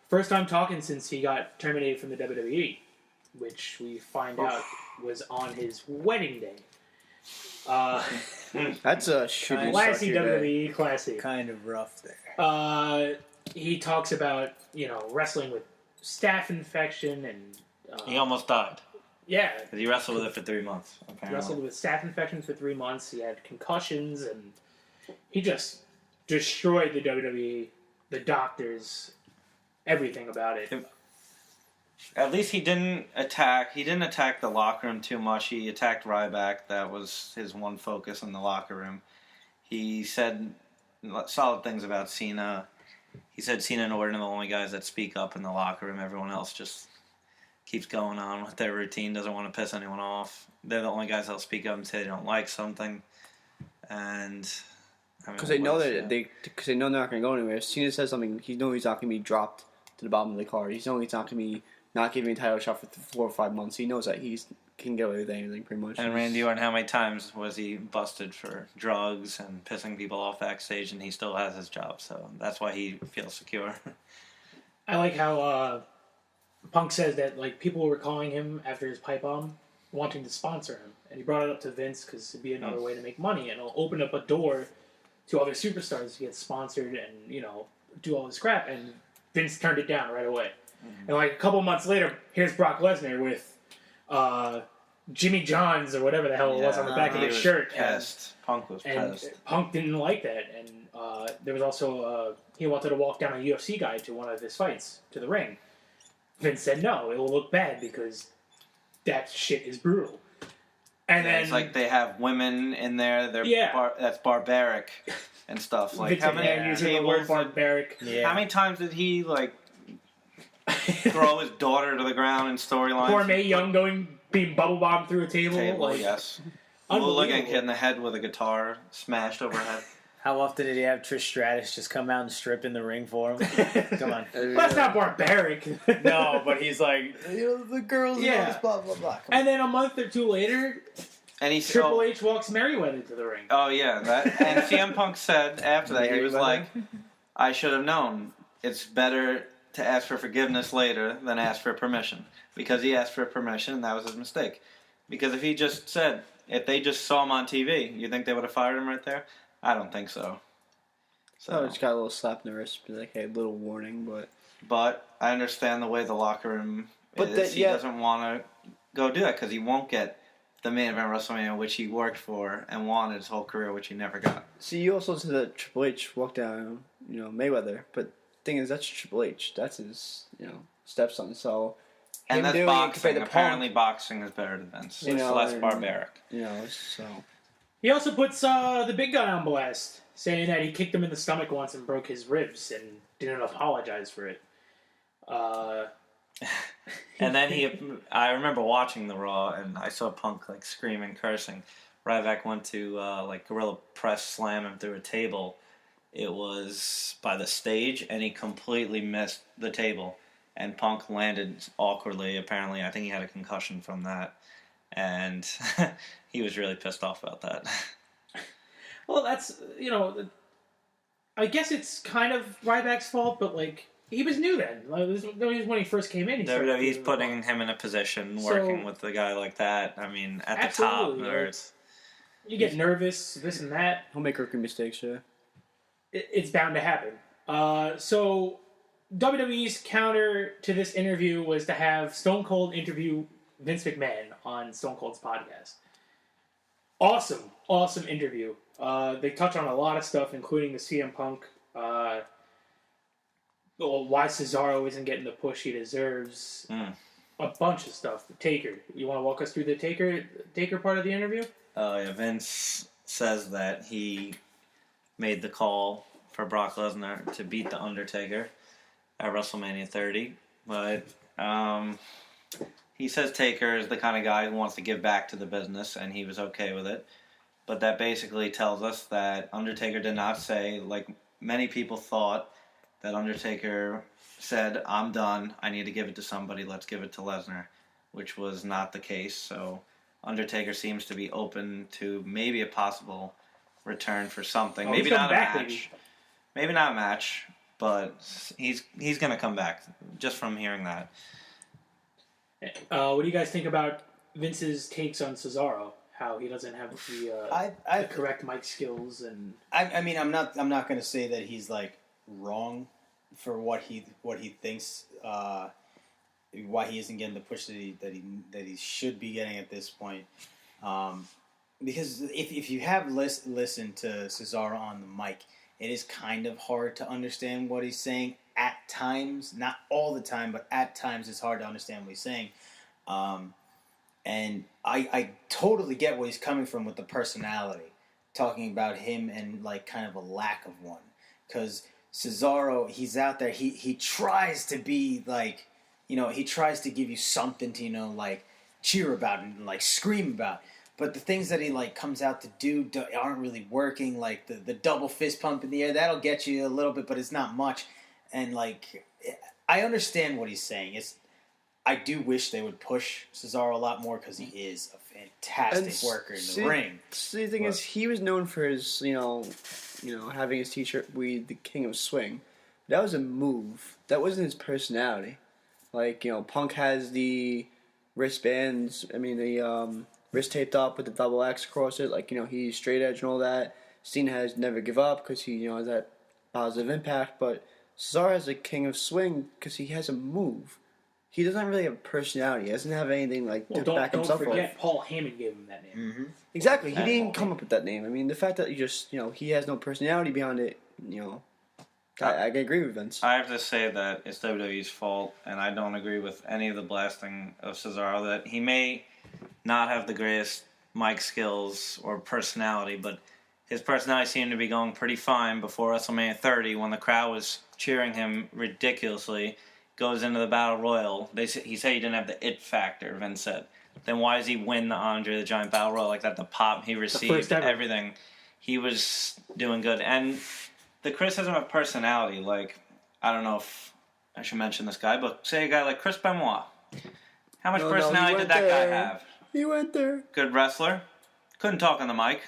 First time talking since he got terminated from the WWE, which we find out was on his wedding day. That's a shitty start to Classy your day. WWE, classy. Kind of rough there. He talks about wrestling with staph infection and he almost died. yeah, 'Cause he wrestled with it for 3 months. Apparently. wrestled with staph infection for 3 months. He had concussions and he just destroyed the WWE, the doctors, everything about it. At least he didn't attack. He didn't attack the locker room too much. He attacked Ryback. That was his one focus in the locker room. He said solid things about Cena. He said Cena and Orton are the only guys that speak up in the locker room. Everyone else just keeps going on with their routine. Doesn't want to piss anyone off. They're the only guys that'll speak up and say they don't like something. And Because they know that because they know they're not going to go anywhere. As soon as he says something, he knows he's not going to be dropped to the bottom of the card. He's knows he's not going to be not giving a title shot for 4 or 5 months. He knows that he can get away with anything pretty much. And Randy Orton, how many times was he busted for drugs and pissing people off backstage, and he still has his job, so that's why he feels secure. I like how Punk says that like people were calling him after his pipe bomb, wanting to sponsor him, and he brought it up to Vince because it'd be another way to make money, and it'll open up a door to other superstars to get sponsored and do all this crap. And Vince turned it down right away. And like a couple months later, here's Brock Lesnar with Jimmy John's or whatever the hell it was on the back of He his was shirt. Pissed. Punk was And pissed. Punk didn't like that, and there was also he wanted to walk down a UFC guy to one of his fights to the ring. Vince said no, it will look bad because that shit is brutal. And then It's like they have women in there. They're that's barbaric and stuff. Like Vince how McMahon many using the word tables? barbaric. Yeah. How many times did he like throw his daughter to the ground in storylines? Poor Mae Young being bubble bombed through a table. Table, like, yes. unbelievable. Lula getting hit in the head with a guitar, smashed over her head. How often did he have Trish Stratus just come out and strip in the ring for him? Come on. That's not barbaric. No, but he's like, the girls and all this blah blah blah. And then a month or two later, And he Triple H walks Merriweather to the ring. Oh yeah, and CM Punk said after that, he was like, "I should have known. It's better to ask for forgiveness later than ask for permission." Because he asked for permission, and that was his mistake. Because if he just said, if they just saw him on TV, you think they would have fired him right there? I don't think so. So just got a little slap in the wrist, like a little warning, but. But I understand the way the locker room is. He doesn't want to go do that because he won't get the main event WrestleMania, which he worked for and wanted his whole career, which he never got. See, you also said that Triple H walked down, Mayweather, but the thing is, that's Triple H. That's his, stepson. So, and that's boxing. Apparently, boxing is better than Vince. It's less barbaric. So. He also puts the big guy on blast, saying that he kicked him in the stomach once and broke his ribs and didn't apologize for it. And then I remember watching the Raw, and I saw Punk like screaming, cursing. Ryback went to gorilla press slam him through a table. It was by the stage, and he completely missed the table. And Punk landed awkwardly. Apparently, I think he had a concussion from that, and he was really pissed off about that. Well, that's I guess it's kind of Ryback's fault, but he was new then. This was when he first came in. WWE's putting him in a position, working with a guy like that. I mean, at the top, you get nervous, this and that. He'll make rookie mistakes, yeah. It's bound to happen. So WWE's counter to this interview was to have Stone Cold interview Vince McMahon on Stone Cold's podcast. Awesome interview. They touch on a lot of stuff, including the CM Punk. Why Cesaro isn't getting the push he deserves. A bunch of stuff. The Taker. You want to walk us through the Taker part of the interview? Yeah, Vince says that he made the call for Brock Lesnar to beat The Undertaker at WrestleMania 30. But he says Taker is the kind of guy who wants to give back to the business, and he was okay with it. But that basically tells us that Undertaker did not say, like many people thought, that Undertaker said, "I'm done. I need to give it to somebody. Let's give it to Lesnar," which was not the case. So Undertaker seems to be open to maybe a possible return for something. Maybe not a match. Maybe not a match, but he's going to come back just from hearing that. What do you guys think about Vince's takes on Cesaro? How he doesn't have the correct mic skills and. I mean, I'm not going to say that he's wrong for what he thinks why he isn't getting the push that he should be getting at this point, because if you have listened to Cesaro on the mic, it is kind of hard to understand what he's saying at times. Not all the time, but at times it's hard to understand what he's saying. And I totally get where he's coming from with the personality, talking about him and kind of a lack of one, because Cesaro, he's out there. He tries to be he tries to give you something to cheer about and scream about. But the things that he comes out to do aren't really working. The double fist pump in the air, that'll get you a little bit, but it's not much. And I understand what he's saying. I do wish they would push Cesaro a lot more because he is a fantastic worker in the ring. See, the thing is, he was known for his having his T-shirt "We the King of Swing." That was a move. That wasn't his personality. Punk has the wristbands. I mean, the wrist taped up with the double X across it. He's straight edge and all that. Cena has never give up because he has that positive impact. But Cesaro has the King of Swing because he has a move. He doesn't really have a personality. He doesn't have anything to back himself up. Don't forget, Paul Heyman gave him that name. Mm-hmm. Exactly. He didn't come up with that name. I mean, the fact that he has no personality behind it, I can agree with Vince. I have to say that it's WWE's fault, and I don't agree with any of the blasting of Cesaro, that he may not have the greatest mic skills or personality, but his personality seemed to be going pretty fine before WrestleMania 30 when the crowd was cheering him ridiculously. Goes into the Battle Royal. He said he didn't have the it factor, Vince said. Then why does he win the Andre the Giant Battle Royal like that? The pop he received, everything. he was doing good. And the criticism of personality, like, I don't know if I should mention this guy, but say a guy like Chris Benoit. How much personality did that guy have? He went there. Good wrestler. Couldn't talk on the mic.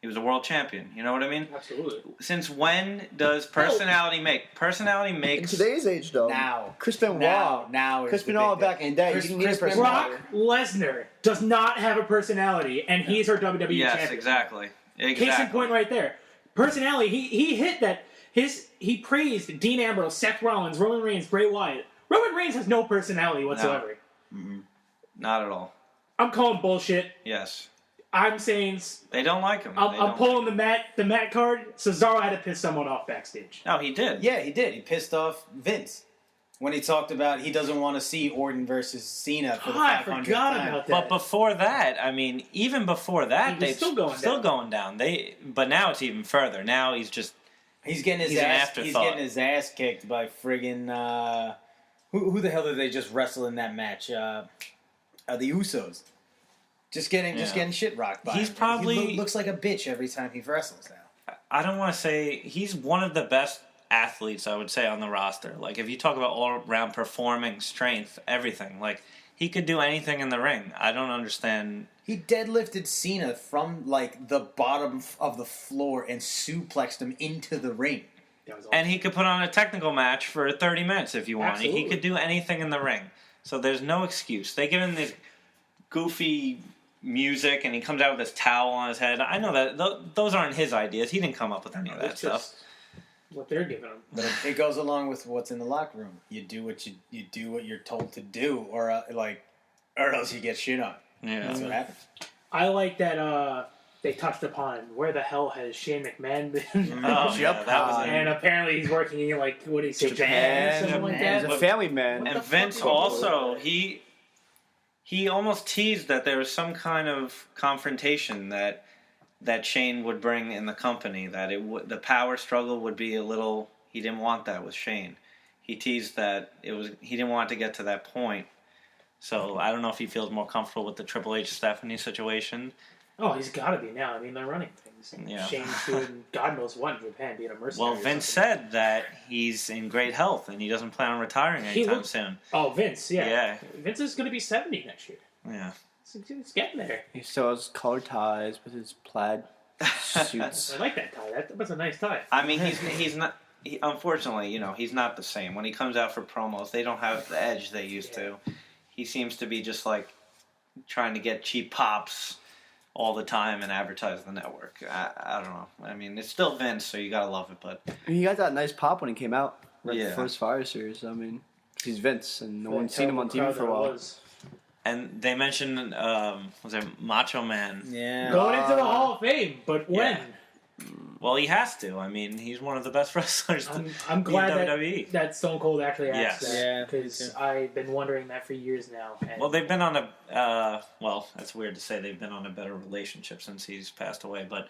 He was a world champion. You know what I mean? Absolutely. Since when does personality make? Personality In makes... today's age, though. Now. Chris Benoit. Now is Chris the Benoit big back in the day. Chris- You didn't need a Chris personality. Brock Lesnar does not have a personality, and he's her WWE Yes, champion. exactly. Case in point right there. Personality, he hit that. He praised Dean Ambrose, Seth Rollins, Roman Reigns, Bray Wyatt. Roman Reigns has no personality whatsoever. Not at all. I'm calling bullshit. Yes. I'm saying They don't like him. They I'm don't- pulling the Matt card. Cesaro had to piss someone off backstage. No, he did. Yeah, he did. He pissed off Vince when he talked about he doesn't want to see Orton versus Cena for the I 500th forgot time. about that. But before that, I mean, even before that, He was they've still going down. But now it's even further. Now he's just... He's getting his He's an ass. He's afterthought. getting his ass kicked by friggin' who the hell did they just wrestle in that match? The Usos. Just getting shit rocked by He's him. probably- he looks like a bitch every time he wrestles now. I don't want to say... He's one of the best athletes, I would say, on the roster. Like, if you talk about all-around performing, strength, everything, like, he could do anything in the ring. I don't understand... He deadlifted Cena from like the bottom of the floor and suplexed him into the ring. That was And he could put on a technical match for 30 minutes if you want. Absolutely. He could do anything in the ring. So there's no excuse. They give him this goofy music, and he comes out with this towel on his head. I know that those aren't his ideas. He didn't come up with any of that It's stuff. just what they're giving him. But it goes along with what's in the locker room. You do what you do what you're told to do, or else you get shit on. Yeah. That's what happens. I like that they touched upon where the hell has Shane McMahon been? Oh, yeah, that was And apparently he's working in, like, what do you say, Japan or something like He's that? a family man. And Vince also, he almost teased that there was some kind of confrontation that Shane would bring in the company, that the power struggle would be a little... He didn't want that with Shane. He teased that he didn't want to get to that point. So I don't know if he feels more comfortable with the Triple H Stephanie situation. Oh, he's got to be now. I mean, they're running things. Yeah. Shane's doing God knows what in Japan, being a mercenary. Well, or Vince something. said that he's in great health and he doesn't plan on retiring anytime looks- soon. Oh, Vince, yeah. Yeah. Vince is going to be 70 next year. Yeah. He's getting there. He still has colored ties with his plaid suits. I like that tie. That was a nice tie. I mean, he's not. Unfortunately, he's not the same. When he comes out for promos, they don't have the edge they used to. He seems to be just like trying to get cheap pops all the time and advertise the network. I don't know. I mean, it's still Vince, so you gotta love it. But He got that nice pop when he came out right Yeah. before his Fire Series. I mean, he's Vince, and no one's That seen him on terrible TV for a crowd while. that was. and they mentioned was it Macho Man? Yeah. Going into the Hall of Fame, but when? Yeah. Well, he has to. I mean, he's one of the best wrestlers I'm glad in WWE. that Stone Cold actually asked Yes. that. Yeah, me Because too. I've been wondering that for years now. And Well, they've been on a well, that's weird to say they've been on a better relationship since he's passed away, but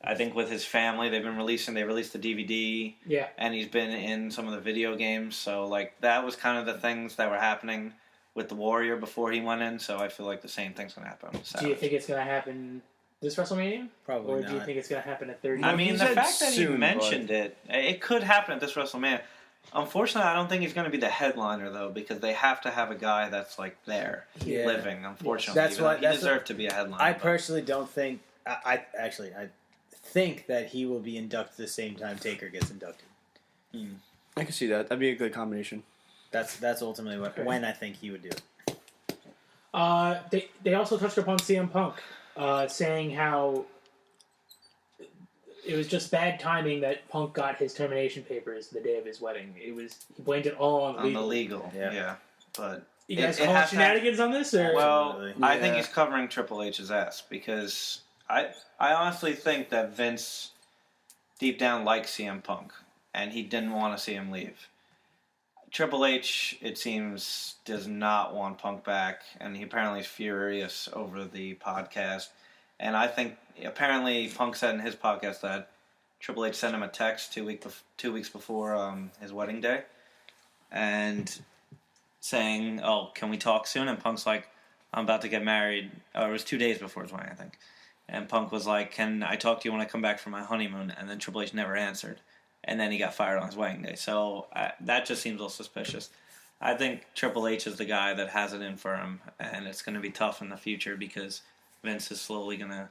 I think with his family, they released the DVD, yeah. and he's been in some of the video games, so like that was kind of the things that were happening with the Warrior before he went in, so I feel like the same thing's going to happen with Do you Savage. think it's going to happen this WrestleMania? Probably Or not. do you think it's going to happen at 30? I mean, he the said fact that he soon, mentioned it could happen at this WrestleMania. Unfortunately, I don't think he's going to be the headliner, though, because they have to have a guy that's, like, there, Yeah. living, unfortunately. That's Even why- though he that's deserved to be a headliner. I but- personally don't think. I think that he will be inducted the same time Taker gets inducted. I can see that. That'd be a good combination. That's ultimately when I think he would do it. They also touched upon CM Punk, saying how it was just bad timing that Punk got his termination papers the day of his wedding. He blamed it all on on the legal, Yeah. yeah. But You guys it calling has to- shenanigans on this? Or? Well, Absolutely. I think Yeah. he's covering Triple H's ass because I honestly think that Vince deep down likes CM Punk and he didn't want to see him leave. Triple H, it seems, does not want Punk back, and he apparently is furious over the podcast. And I think apparently Punk said in his podcast that Triple H sent him a text 2 weeks before his wedding day, and saying, "Oh, can we talk soon?" And Punk's like, "I'm about to get married." Or it was 2 days before his wedding, I think. And Punk was like, "Can I talk to you when I come back from my honeymoon?" And then Triple H never answered. And then he got fired on his wedding day. So that just seems a little suspicious. I think Triple H is the guy that has it in for him, and it's going to be tough in the future because Vince is slowly going to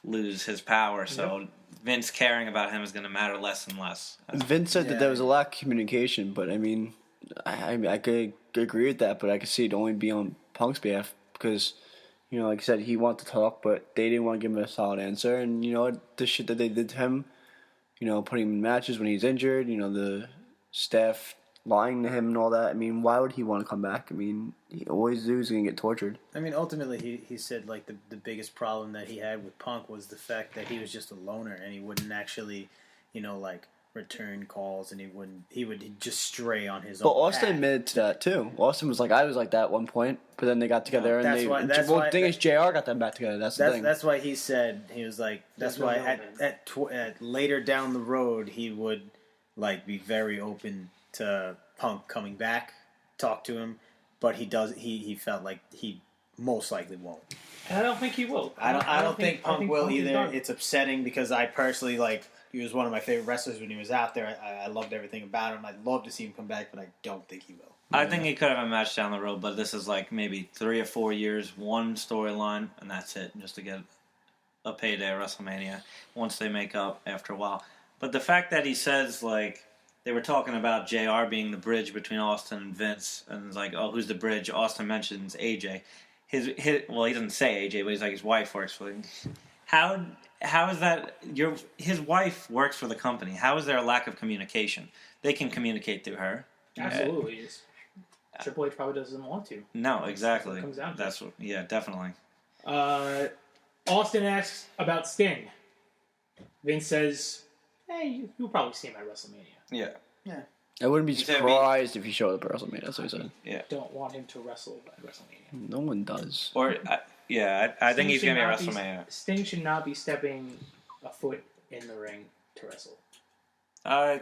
lose his power. So Vince caring about him is going to matter less and less. Vince said that there was a lack of communication, but I mean, I could agree with that, but I could see it only be on Punk's behalf because, you know, like I said, he wanted to talk, but they didn't want to give him a solid answer. And, you know, the shit that they did to him, you know, putting him in matches when he's injured, you know, the staff lying to him and all that. I mean, why would he want to come back? I mean, he always knew he was going to get tortured. I mean, ultimately, he said, like, the biggest problem that he had with Punk was the fact that he was just a loner and he wouldn't actually, you know, like, return calls and he would just stray on his own. But Austin path. admitted to that, too. Austin was like, I was like that at one point, but then they got together and that's they... why- that's well, why- the thing is, JR got them back together. That's the thing. That's why he said, he was like, that's There's no why middleman. at later down the road, he would, like, be very open to Punk coming back, talk to him, but he felt like he most likely won't. And I don't think he will. I don't think Punk will is either. done. It's upsetting because I personally, like, he was one of my favorite wrestlers when he was out there. I loved everything about him. I'd love to see him come back, but I don't think he will. I think he could have a match down the road, but this is like maybe 3 or 4 years, one storyline, and that's it, just to get a payday at WrestleMania once they make up after a while. But the fact that he says, like, they were talking about JR being the bridge between Austin and Vince, and it's like, oh, who's the bridge? Austin mentions AJ. Well, he doesn't say AJ, but he's like, his wife works for him. How is that? His wife works for the company. How is there a lack of communication? They can communicate through her. Absolutely. Just Triple H probably doesn't want to. No, exactly. That's what it comes down to. That's what. Yeah, definitely. Austin asks about Sting. Vince says, hey, you'll probably see him at WrestleMania. Yeah. I wouldn't be said surprised if he showed up at WrestleMania. That's what he said. Don't want him to wrestle at WrestleMania. No one does. Or I think he's Sting gonna be at should not WrestleMania. Sting should not be stepping a foot in the ring to wrestle. I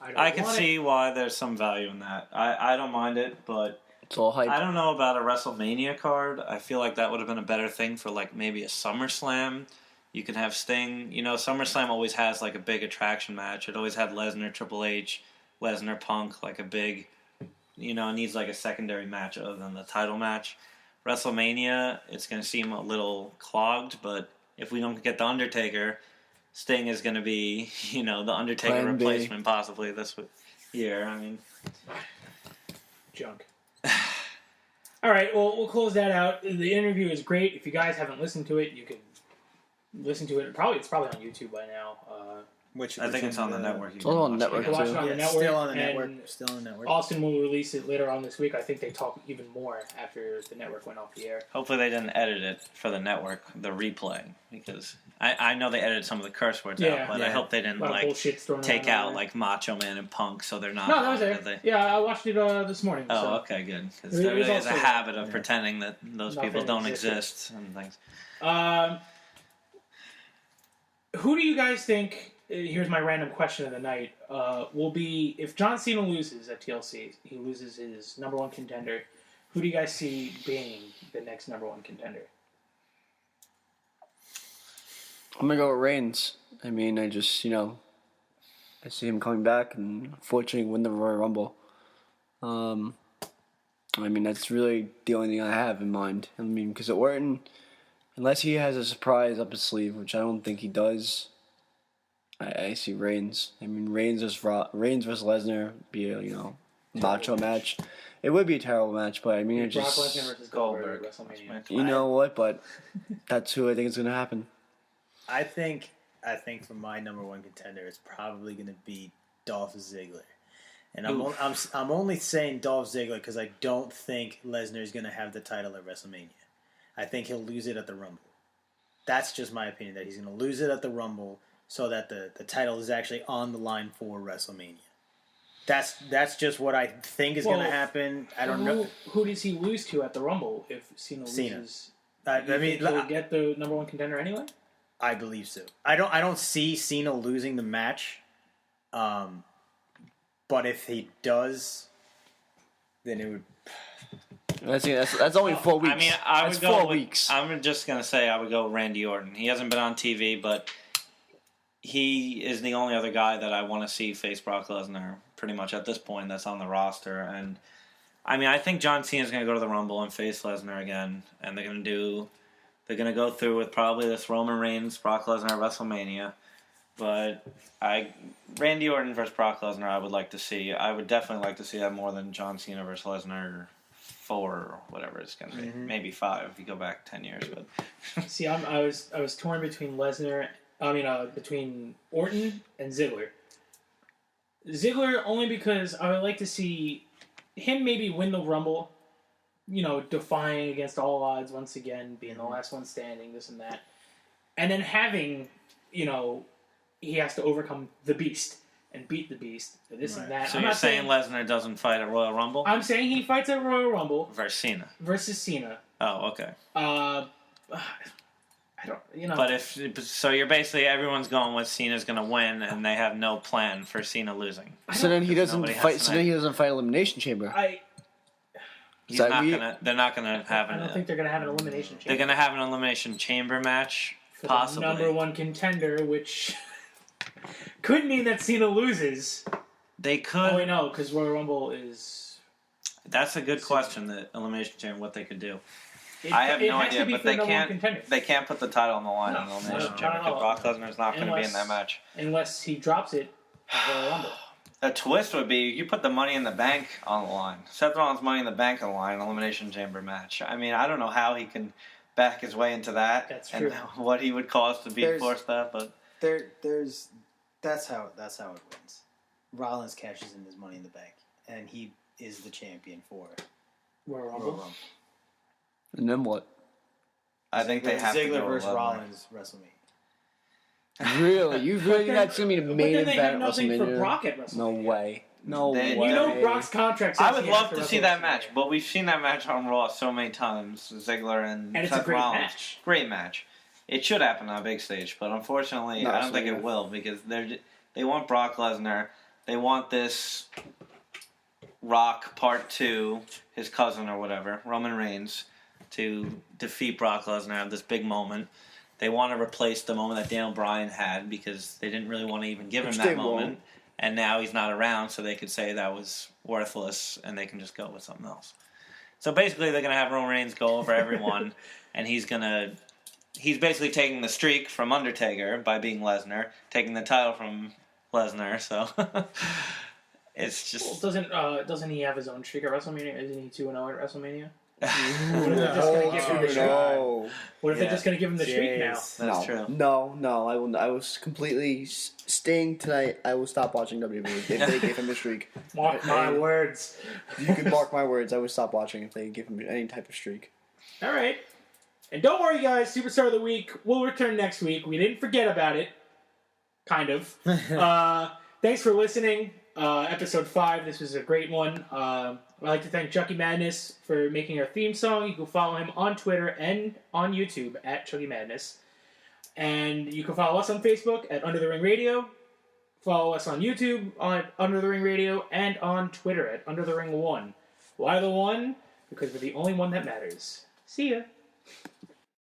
I can see why there's some value in that. I don't mind it, but It's all hype. I don't know about a WrestleMania card. I feel like that would have been a better thing for like maybe a SummerSlam. You could have Sting. You know, SummerSlam always has like a big attraction match. It always had Lesnar, Triple H, Lesnar, Punk, like a big, you know, it needs like a secondary match other than the title match. WrestleMania, it's going to seem a little clogged, but if we don't get The Undertaker, Sting is going to be, you know, The Undertaker Plan B. replacement possibly this year. I mean, junk. All right, well, we'll close that out. The interview is great. If you guys haven't listened to it, you can listen to it. It's probably on YouTube by now. I think it's on the network. You It's all on the network, You can watch too. it on the Yeah, network. still on the and network. Still on the network. Austin will release it later on this week. I think they talk even more after the network went off the air. Hopefully they didn't edit it for the network, the replay, because I know they edited some of the curse words out, but I hope they didn't A lot of like bullshit's thrown take around out there. like Macho Man and Punk, so they're not. No, that was did there. they? Yeah, I watched it this morning. Oh, so. okay, good. Because It there was really is a also- habit of pretending that those people Nothing don't existed. exist and things. Who do you guys think? Here's my random question of the night. Will be if John Cena loses at TLC, he loses his number one contender. Who do you guys see being the next number one contender? I'm going to go with Reigns. I mean, I just, you know, I see him coming back and unfortunately win the Royal Rumble. I mean, that's really the only thing I have in mind. I mean, because at Orton, unless he has a surprise up his sleeve, which I don't think he does, I see Reigns. I mean, Reigns versus Lesnar be a, you know, macho match. It would be a terrible match, but I mean, it Brock just... Lesnar versus Goldberg at WrestleMania. You know what? But that's who I think is going to happen. I think for my number one contender, it's probably going to be Dolph Ziggler. And I'm only saying Dolph Ziggler because I don't think Lesnar is going to have the title at WrestleMania. I think he'll lose it at the Rumble. That's just my opinion, that he's going to lose it at the Rumble so that the title is actually on the line for WrestleMania. That's just what I think is going to happen. I don't know. Who does he lose to at the Rumble if Cena loses? I mean, he'll get the number one contender anyway. I believe so. I don't see Cena losing the match. But if he does, then it would That's only 4 weeks. I mean, I that's would go 4 with- weeks. I'm just gonna say I would go Randy Orton. He hasn't been on TV, but he is the only other guy that I want to see face Brock Lesnar. Pretty much at this point, that's on the roster. And I mean, I think John Cena's gonna go to the Rumble and face Lesnar again, and they're gonna go through with probably this Roman Reigns Brock Lesnar WrestleMania. But Randy Orton versus Brock Lesnar, I would like to see. I would definitely like to see that more than John Cena versus Lesnar 4 or whatever it's going to be. Maybe 5 if you go back 10 years. But See, I was torn between between Orton and Ziggler. Ziggler only because I would like to see him maybe win the Rumble, defying against all odds once again, being the last one standing, this and that. And then having, he has to overcome the Beast and beat the Beast, this and that. So I'm you're not saying Lesnar doesn't fight at Royal Rumble? I'm saying he fights at Royal Rumble versus Cena. Oh, okay. I don't, But so you're basically everyone's going with Cena's going to win, and they have no plan for Cena losing. So then he doesn't Nobody has fight. to So then he doesn't fight Elimination Chamber. They're not gonna have I don't think they're gonna have an elimination chamber. They're gonna have an elimination chamber match, for possibly. the number one contender, which could mean that Cena loses. They could. Oh, wait, no, because Royal Rumble is. That's a good question. The elimination chamber, what they could do. I have no idea, but they can't. Contender. They can't put the title on the line No, in the elimination no, chamber no, because Brock Lesnar's not going to be in that match. Unless he drops it at Royal Rumble. A twist would be you put the Money in the Bank on the line. Seth Rollins' Money in the Bank on the line, elimination chamber match. I mean, I don't know how he can back his way into that. That's and true. what he would cost to be forced that, but that's how it wins. Rollins cashes in his Money in the Bank, and he is the champion for Royal Rumble. And then what? I think they have to Ziggler go versus with Rollins WrestleMania. Really? You really think that's gonna be the main then they event have at nothing for WrestleMania? Brock at WrestleMania. No way. No They- way. Brock's contract. I says would he has love to see that match, but we've seen that match on Raw so many times. Ziggler and it's Seth a great Rollins. match. Great match. It should happen on a big stage, but unfortunately, No, I don't think so, it will because they want Brock Lesnar. They want this Rock Part 2, his cousin or whatever, Roman Reigns, to defeat Brock Lesnar at this big moment. They want to replace the moment that Daniel Bryan had because they didn't really want to even give him Which that they moment. won't. And now he's not around, so they could say that was worthless, and they can just go with something else. So basically, they're going to have Roman Reigns go over everyone, and he's basically taking the streak from Undertaker by being Lesnar, taking the title from Lesnar, so it's just... Well, doesn't he have his own streak at WrestleMania? Isn't he 2-0 at WrestleMania? No. What if they're just going to give him the streak now? That's true. No. I was completely staying tonight. I will stop watching WWE if they give him a streak. Mark my words. You can mark my words. I would stop watching if they give him any type of streak. All right. And don't worry, guys. Superstar of the Week will return next week. We didn't forget about it. Kind of. Thanks for listening. Episode 5. This was a great one. I'd like to thank Chucky Madness for making our theme song. You can follow him on Twitter and on YouTube at Chucky Madness. And you can follow us on Facebook at Under the Ring Radio. Follow us on YouTube on Under the Ring Radio and on Twitter at Under the Ring 1. Why the 1? Because we're the only one that matters. See ya.